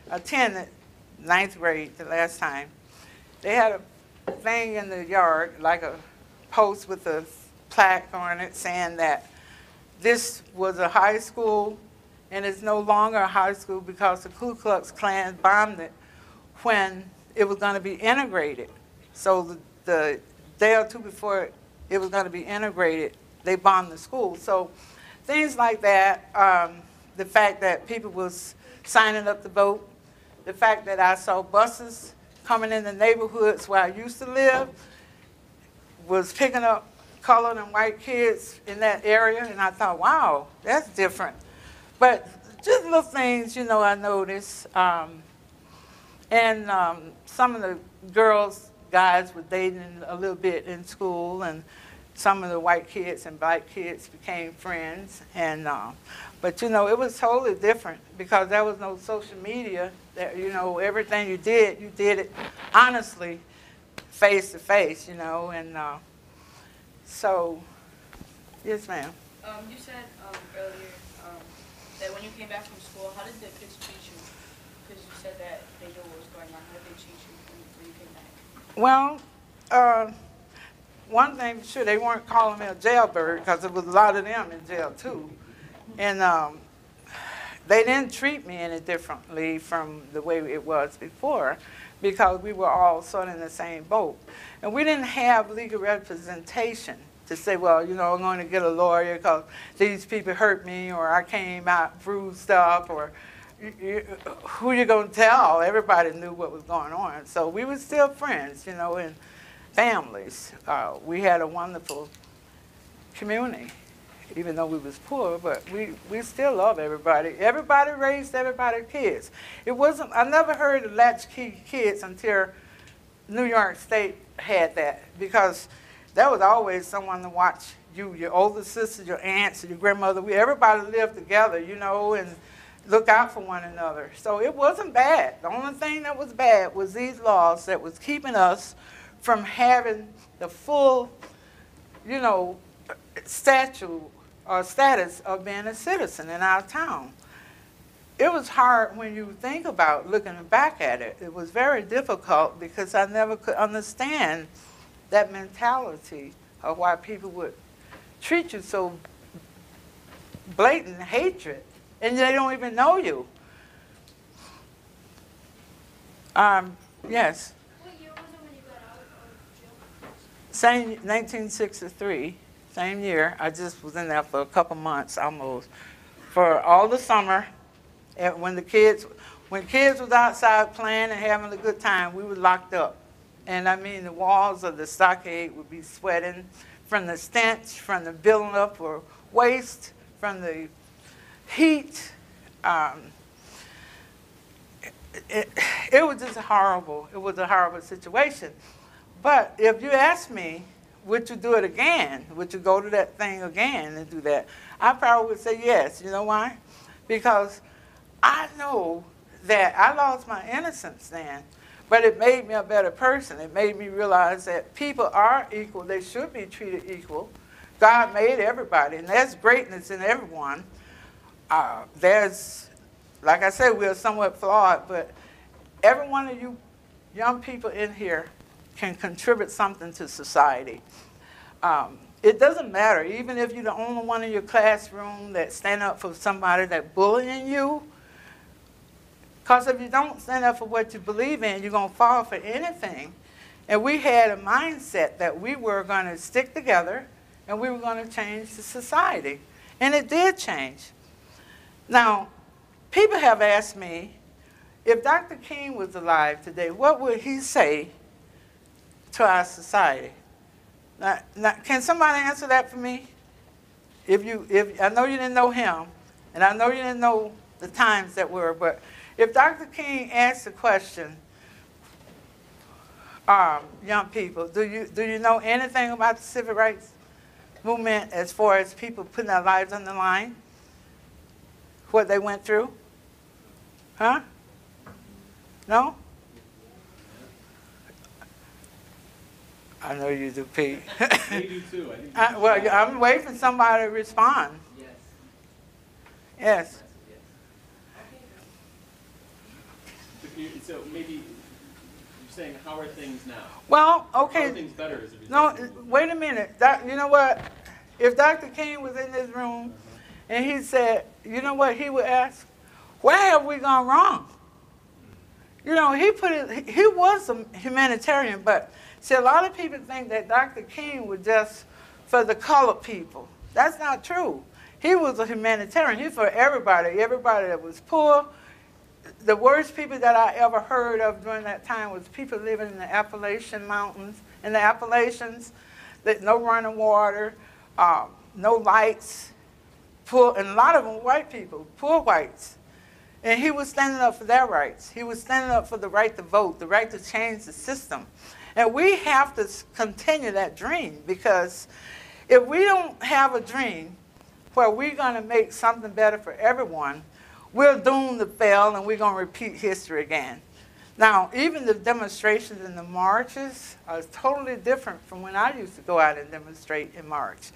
attended, 9th grade, the last time, they had a thing in the yard, like a post with a plaque on it saying that this was a high school and it's no longer a high school because the Ku Klux Klan bombed it when it was going to be integrated. So the day or two before it was going to be integrated, they bombed the school. So things like that, the fact that people was signing up to vote, the fact that I saw buses coming in the neighborhoods where I used to live, was picking up colored and white kids in that area, and I thought, wow, that's different. But just little things, I noticed. And some of the guys were dating a little bit in school, and some of the white kids and black kids became friends. And but it was totally different because there was no social media. That everything you did it honestly, face to face. And so, yes, ma'am. You said earlier that when you came back from school, how did the kids treat you? Because you said that they knew what was going on. How did they treat you when you came back? Well, one thing for sure, they weren't calling me a jailbird because there was a lot of them in jail too. And they didn't treat me any differently from the way it was before because we were all sort of in the same boat. And we didn't have legal representation to say, well, I'm going to get a lawyer because these people hurt me, or I came out bruised up, or, who you going to tell? Everybody knew what was going on. So we were still friends, you know, and families. We had a wonderful community, even though we was poor, but we still love everybody. Everybody raised everybody's kids. It wasn't, I never heard of latchkey kids until New York State had that, because there was always someone to watch you, your older sisters, your aunts, your grandmother. Everybody lived together, you know, and look out for one another. So it wasn't bad. The only thing that was bad was these laws that was keeping us from having the full, you know, status of being a citizen in our town. It was hard when you think about looking back at it. It was very difficult because I never could understand that mentality of why people would treat you so blatant hatred, and they don't even know you. Yes. What year was it when you got out of jail? Same 1963, same year. I just was in there for a couple months almost, for all the summer. And when kids was outside playing and having a good time, we were locked up. And I mean, the walls of the stockade would be sweating from the stench, from the building up for waste, from the heat. It was just horrible. It was a horrible situation. But if you ask me, would you do it again? Would you go to that thing again and do that? I probably would say yes. You know why? Because I know that I lost my innocence then, but it made me a better person. It made me realize that people are equal. They should be treated equal. God made everybody, and there's greatness in everyone. There's, like I said, we're somewhat flawed, but every one of you young people in here can contribute something to society. It doesn't matter, even if you're the only one in your classroom that stand up for somebody that bullying you, because if you don't stand up for what you believe in, you're going to fall for anything. And we had a mindset that we were going to stick together and we were going to change the society. And it did change. Now, people have asked me, if Dr. King was alive today, what would he say to our society? Now, can somebody answer that for me? If I know you didn't know him, and I know you didn't know the times that were, but if Dr. King asked the question, young people, do you know anything about the civil rights movement as far as people putting their lives on the line? What they went through? Huh? No? I know you do, Pete. They do too. Well, I'm waiting for somebody to respond. Yes. Yes. So maybe you're saying, how are things now? Well, How okay. are things better as a result? No, wait a minute. You know what? If Dr. King was in this room and he said, you know what he would ask? Where have we gone wrong? You know, he was a humanitarian, but see, a lot of people think that Dr. King was just for the colored people. That's not true. He was a humanitarian. He was for everybody that was poor. The worst people that I ever heard of during that time was people living in the Appalachian Mountains, in the Appalachians, that no running water, no lights, poor, and a lot of them were white people, poor whites. And he was standing up for their rights. He was standing up for the right to vote, the right to change the system. And we have to continue that dream, because if we don't have a dream where we're going to make something better for everyone, we're doomed to fail and we're going to repeat history again. Now, even the demonstrations and the marches are totally different from when I used to go out and demonstrate in March.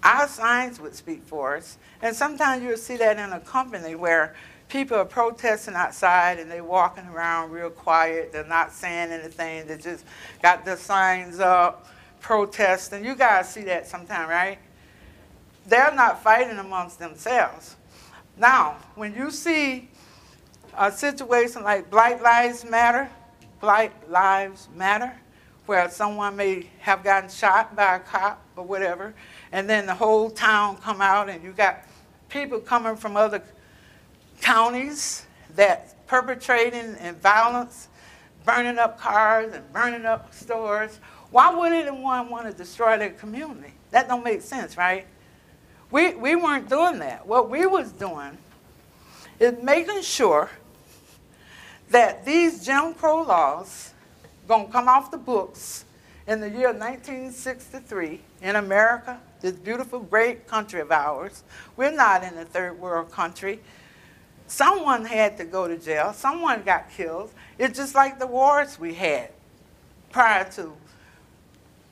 Our signs would speak for us, and sometimes you'll see that in a company where people are protesting outside and they're walking around real quiet. They're not saying anything. They just got their signs up, protesting. You guys see that sometime, right? They're not fighting amongst themselves. Now, when you see a situation like Black Lives Matter, where someone may have gotten shot by a cop or whatever, and then the whole town come out and you got people coming from other counties that's perpetrating and violence, burning up cars and burning up stores, why would anyone want to destroy their community? That don't make sense, right? We weren't doing that. What we was doing is making sure that these Jim Crow laws gonna come off the books in the year 1963 in America, this beautiful, great country of ours. We're not in a third world country. Someone had to go to jail. Someone got killed. It's just like the wars we had prior to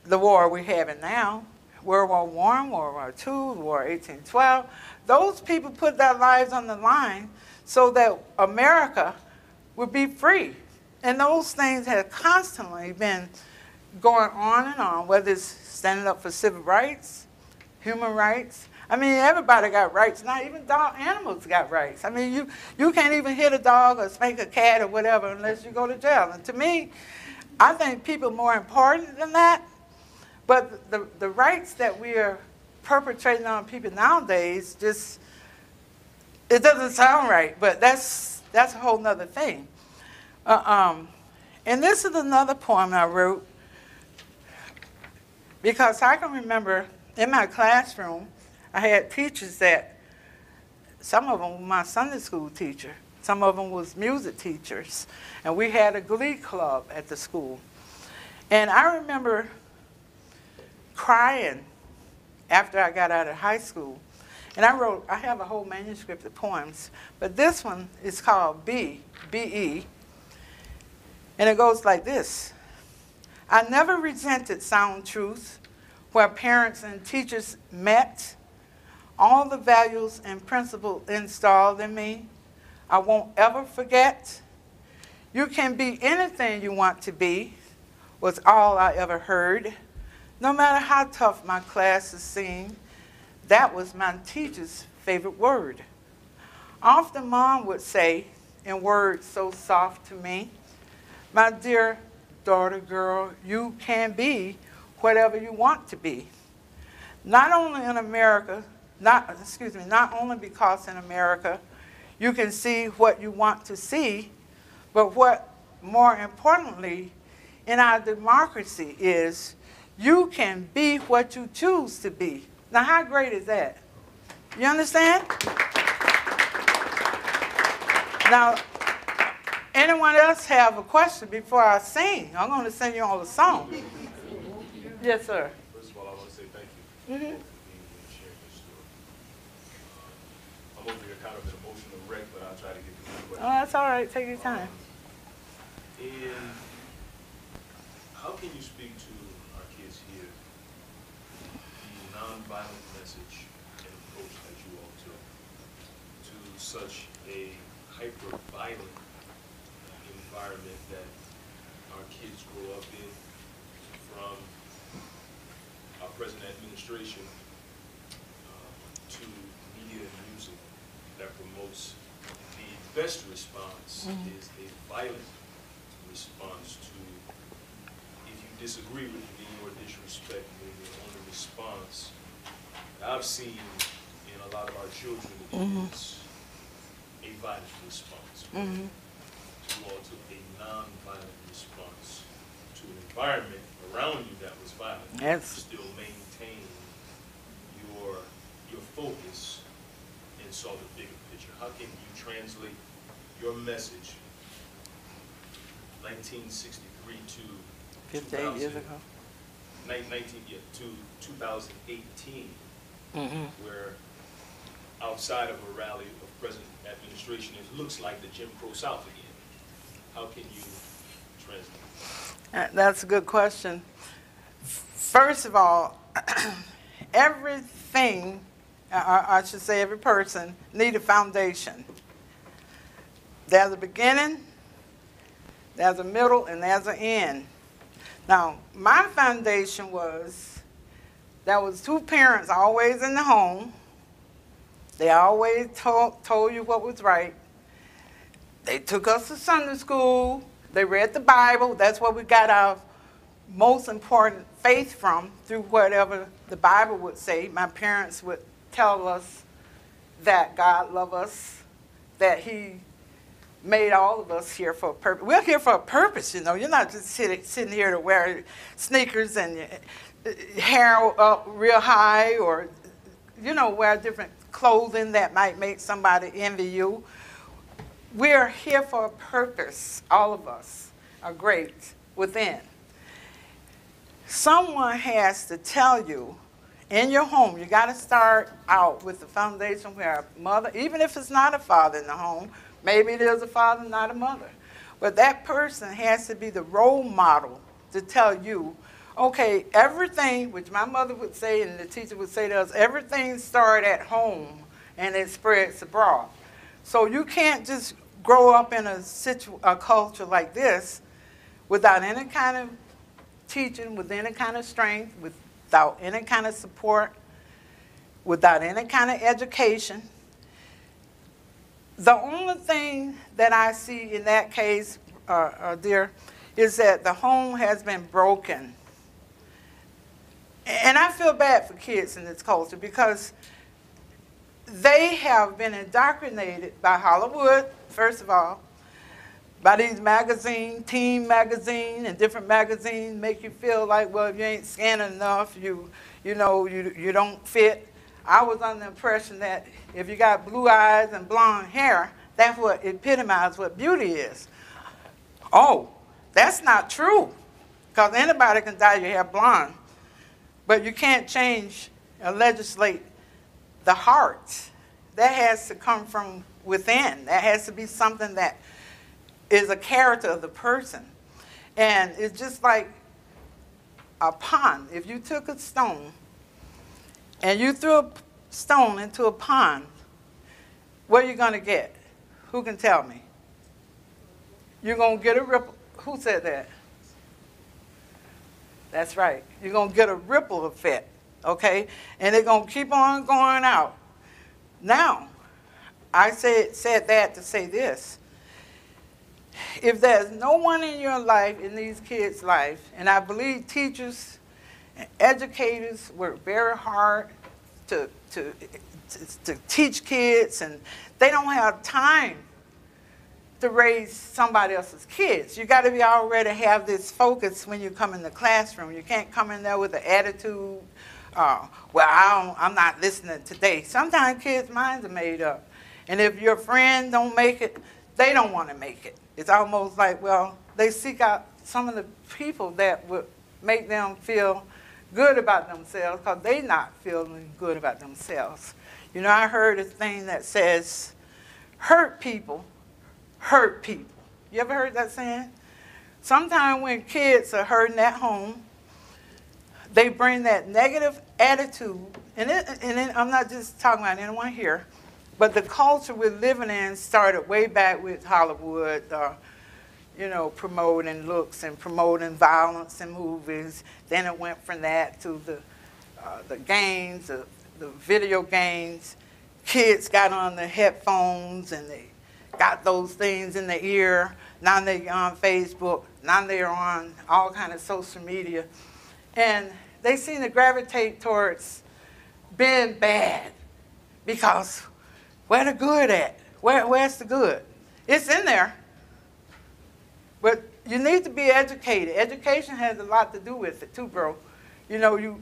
the war we're having now. World War I, World War II, War 1812. Those people put their lives on the line so that America would be free. And those things have constantly been going on and on, whether it's standing up for civil rights, human rights. I mean, everybody got rights. Not even dog animals got rights. I mean, you can't even hit a dog or spank a cat or whatever unless you go to jail. And to me, I think people are more important than that. But the rights that we are perpetrating on people nowadays, just, it doesn't sound right, but that's a whole nother thing. And this is another poem I wrote, because I can remember in my classroom, I had teachers that, some of them were my Sunday school teacher, some of them was music teachers, and we had a glee club at the school. And I remember crying after I got out of high school. And I have a whole manuscript of poems, but this one is called B-E, and it goes like this. I never resented sound truth where parents and teachers met. All the values and principles installed in me, I won't ever forget. You can be anything you want to be, was all I ever heard. No matter how tough my classes seemed, that was my teacher's favorite word. Often Mom would say, in words so soft to me, my dear daughter girl, you can be whatever you want to be. Not only in America, not only because in America you can see what you want to see, but what more importantly in our democracy is you can be what you choose to be. Now, how great is that? You understand? Now, anyone else have a question before I sing? I'm going to sing you all a song. Yes, sir. First of all, I want to say thank you for being here and sharing your story. I'm over here kind of an emotional wreck, but I'll try to get through the question. Oh, that's all right. Take your time. And how can you speak to our kids here the nonviolent message and approach that you all took to such a hyper-violent environment that our kids grow up in, from our present administration to media and music that promotes the best response is a violent response to, if you disagree with me or disrespect me, the only response that I've seen in a lot of our children is a violent response. You all took a non-violent response to an environment around you that was violent. Yes. You still maintain your focus and saw the bigger picture. How can you translate your message 1963 to 58 years ago. 2018, where outside of a rally of present administration, it looks like the Jim Crow South again. How can you translate? That's a good question. First of all, everything, I should say every person, needs a foundation. There's a beginning, there's a middle, and there's an end. Now, my foundation was, there was two parents always in the home. They always told you what was right. They took us to Sunday school. They read the Bible. That's where we got our most important faith from, through whatever the Bible would say. My parents would tell us that God loved us, that He made all of us here for a purpose. We're here for a purpose, you know. You're not just sitting here to wear sneakers and hair up real high, or, you know, wear different clothing that might make somebody envy you. We're here for a purpose. All of us are great within. Someone has to tell you in your home, you got to start out with the foundation where a mother, even if it's not a father in the home, maybe it is a father, not a mother, but that person has to be the role model to tell you, okay, everything, which my mother would say and the teacher would say to us, everything starts at home and it spreads abroad. So you can't just grow up in a culture like this without any kind of teaching, with any kind of strength, without any kind of support, without any kind of education. The only thing that I see in that case, dear, is that the home has been broken. And I feel bad for kids in this culture because they have been indoctrinated by Hollywood, first of all, by these magazines, teen magazine and different magazines make you feel like, well, if you ain't skinny enough, you don't fit. I was under the impression that if you got blue eyes and blonde hair, that's what epitomizes what beauty is. Oh, that's not true, because anybody can dye your hair blonde, but you can't change or legislate the heart. That has to come from within. That has to be something that is a character of the person. And it's just like a pond. If you took a stone and you threw a stone into a pond, what are you going to get? Who can tell me? You're going to get a ripple. Who said that? That's right. You're going to get a ripple effect, okay? And it's going to keep on going out. Now, I said that to say this. If there's no one in your life, in these kids' life, and I believe teachers and educators work very hard to teach kids, and they don't have time to raise somebody else's kids. You got to be already have this focus when you come in the classroom. You can't come in there with an attitude, well, I'm not listening today. Sometimes kids' minds are made up. And if your friend don't make it, they don't want to make it. It's almost like, well, they seek out some of the people that would make them feel good about themselves because they're not feeling good about themselves. You know, I heard a thing that says, hurt people hurt people. You ever heard that saying? Sometimes when kids are hurting at home, they bring that negative attitude, and I'm not just talking about anyone here, but the culture we're living in started way back with Hollywood, you know, promoting looks and promoting violence in movies. Then it went from that to the games, the video games. Kids got on the headphones and they got those things in their ear. Now they're on Facebook. Now they're on all kind of social media. And they seem to gravitate towards being bad because where the good at? Where's the good? It's in there. But you need to be educated. Education has a lot to do with it too, bro. You know,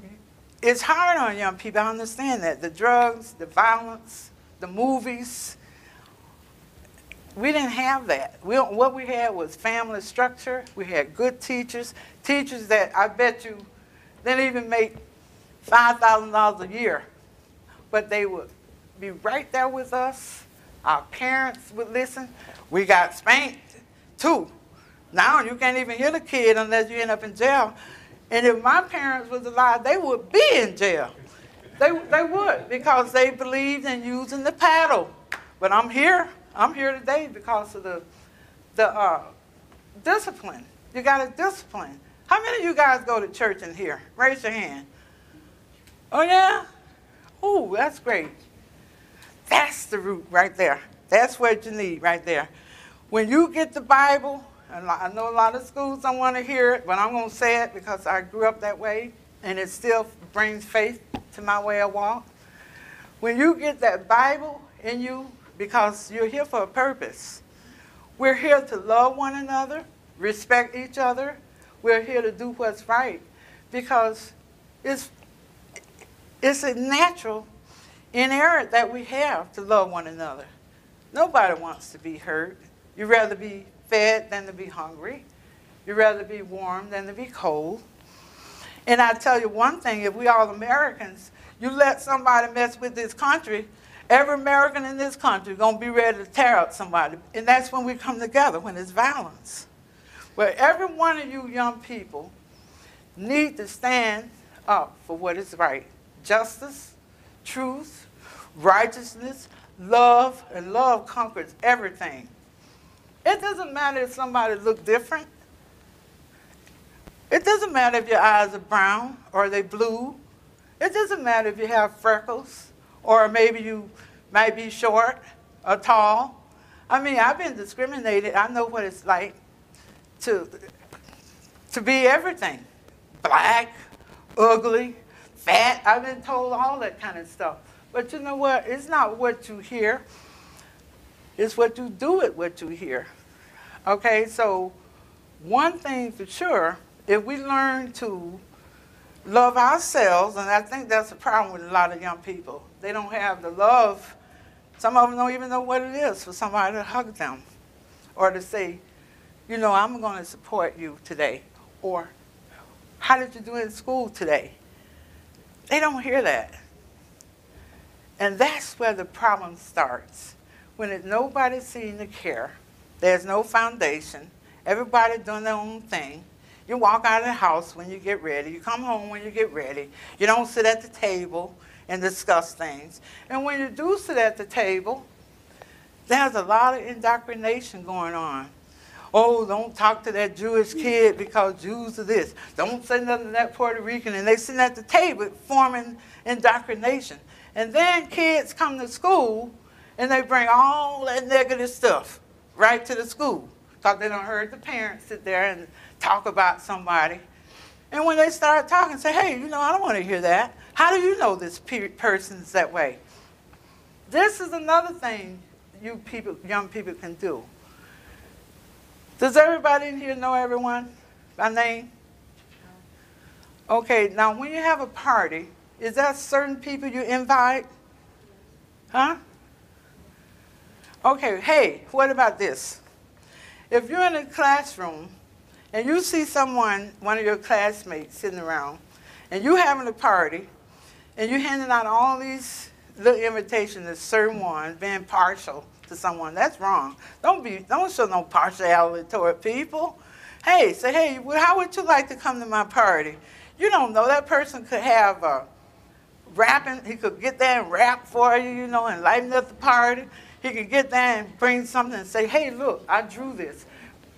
it's hard on young people. I understand that. The drugs, the violence, the movies. We didn't have that. What we had was family structure. We had good teachers. Teachers that I bet you didn't even make $5,000 a year. But they would be right there with us. Our parents would listen. We got spanked too. Now you can't even hit a kid unless you end up in jail. And if my parents was alive, they would be in jail. They would, because they believed in using the paddle. But I'm here today because of the discipline. You got to discipline. How many of you guys go to church in here? Raise your hand. Oh, yeah? Oh, that's great. That's the root right there. That's what you need right there. When you get the Bible, and I know a lot of schools don't want to hear it, but I'm going to say it because I grew up that way, and it still brings faith to my way of walk. When you get that Bible in you, because you're here for a purpose, We're here to love one another, respect each other. We're here to do what's right because it's a natural inherent that we have to love one another. Nobody wants to be hurt. You'd rather be fed than to be hungry. You'd rather be warm than to be cold. And I tell you one thing, if we all Americans, you let somebody mess with this country, every American in this country is going to be ready to tear up somebody. And that's when we come together, when it's violence. Well, every one of you young people need to stand up for what is right. Justice, truth, righteousness, love, and love conquers everything. It doesn't matter if somebody looks different. It doesn't matter if your eyes are brown or they blue. It doesn't matter if you have freckles or maybe you might be short or tall. I mean, I've been discriminated. I know what it's like to be everything. Black, ugly, fat. I've been told all that kind of stuff. But you know what? It's not what you hear. It's what you do with what you hear. Okay, so one thing for sure, if we learn to love ourselves, and I think that's a problem with a lot of young people. They don't have the love. Some of them don't even know what it is for somebody to hug them or to say, you know, I'm going to support you today. Or, how did you do in school today? They don't hear that. And that's where the problem starts. When nobody seems to care, there's no foundation, everybody doing their own thing. You walk out of the house when you get ready. You come home when you get ready. You don't sit at the table and discuss things. And when you do sit at the table, there's a lot of indoctrination going on. Oh, don't talk to that Jewish kid because Jews are this. Don't say nothing to that Puerto Rican. And they sit at the table forming indoctrination. And then kids come to school and they bring all that negative stuff right to the school. Because they don't heard the parents sit there and talk about somebody. And when they start talking, say, hey, you know, I don't want to hear that. How do you know this person's that way? This is another thing you people, young people can do. Does everybody in here know everyone by name? Okay, now when you have a party, is there certain people you invite? Huh? Okay, hey, what about this? If you're in a classroom and you see someone, one of your classmates sitting around, and you having a party, and you're handing out all these little invitations to certain ones, being partial to someone, that's wrong. Don't show no partiality toward people. Hey, say, hey, well, how would you like to come to my party? You don't know, that person could have a rapping, he could get there and rap for you, you know, and lighten up the party. He could get there and bring something and say, hey, look, I drew this.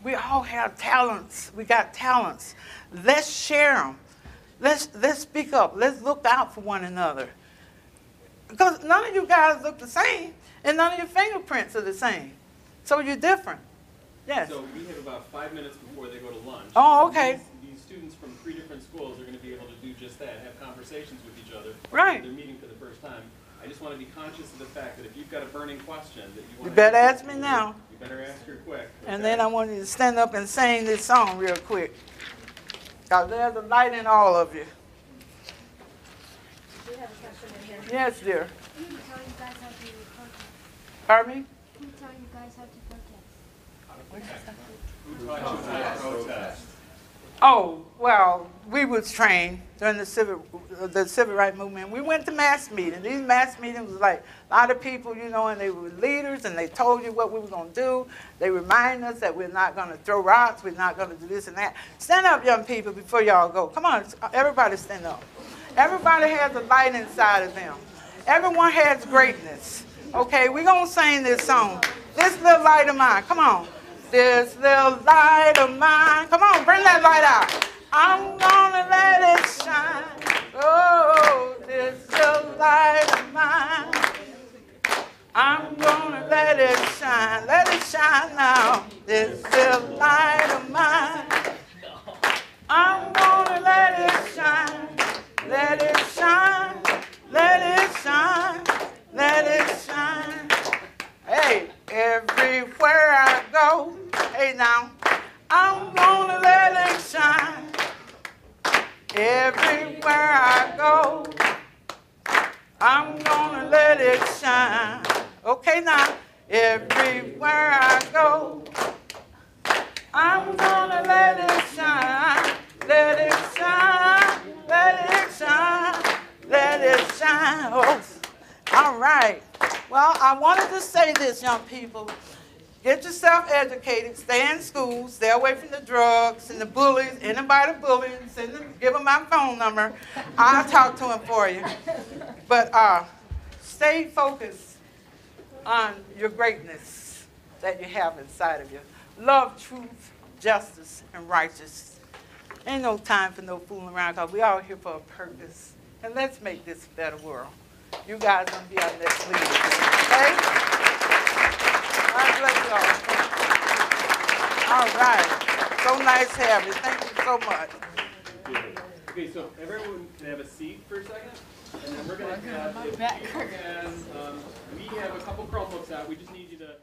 We all have talents. We got talents. Let's share them. Let's speak up. Let's look out for one another. Because none of you guys look the same, and none of your fingerprints are the same. So you're different. Yes? So we have about 5 minutes before they go to lunch. Oh, okay. These students from 3 different schools are going to be able to do just that, have conversations with each other. Right. They're meeting for the first time. I just want to be conscious of the fact that if you've got a burning question that you want You better ask me now. You better ask her quick. Okay? And then I want you to stand up and sing this song real quick. Because there's a light in all of you. We have a question in here. Yes, dear. Who tell you guys how to protest? Pardon me? Who tell you guys how to protest? Who taught you how to protest? Oh, well, we was trained during the civil rights movement. We went to mass meetings. These mass meetings was like a lot of people, you know, and they were leaders, and they told you what we were going to do. They remind us that we're not going to throw rocks, we're not going to do this and that. Stand up, young people, before y'all go. Come on, everybody stand up. Everybody has a light inside of them. Everyone has greatness. Okay, we're going to sing this song. This little light of mine, come on. This little light of mine. Come on, bring that light out. I'm gonna let it shine. Oh, this little light of mine. I'm gonna let it shine. Let it shine now. This little light of mine. I'm gonna let it shine. Let it shine. Let it shine. Let it shine. Hey, everywhere I go, I'm gonna let it shine everywhere I go. I'm gonna let it shine. Okay, now, everywhere I go, I'm gonna let it shine, let it shine, let it shine, let it shine. Oh, all right. Well, I wanted to say this, young people. Get yourself educated, stay in school, stay away from the drugs and the bullies. Anybody bullying, send them, give them my phone number. I'll talk to them for you. But stay focused on your greatness that you have inside of you. Love, truth, justice, and righteousness. Ain't no time for no fooling around because we all here for a purpose. And let's make this a better world. You guys are going to be our next leaders. Okay? God bless you all. All right. So nice to have you. Thank you so much. Okay, so everyone can have a seat for a second. And then we're going to have, we have a couple Chromebooks out. We just need you to...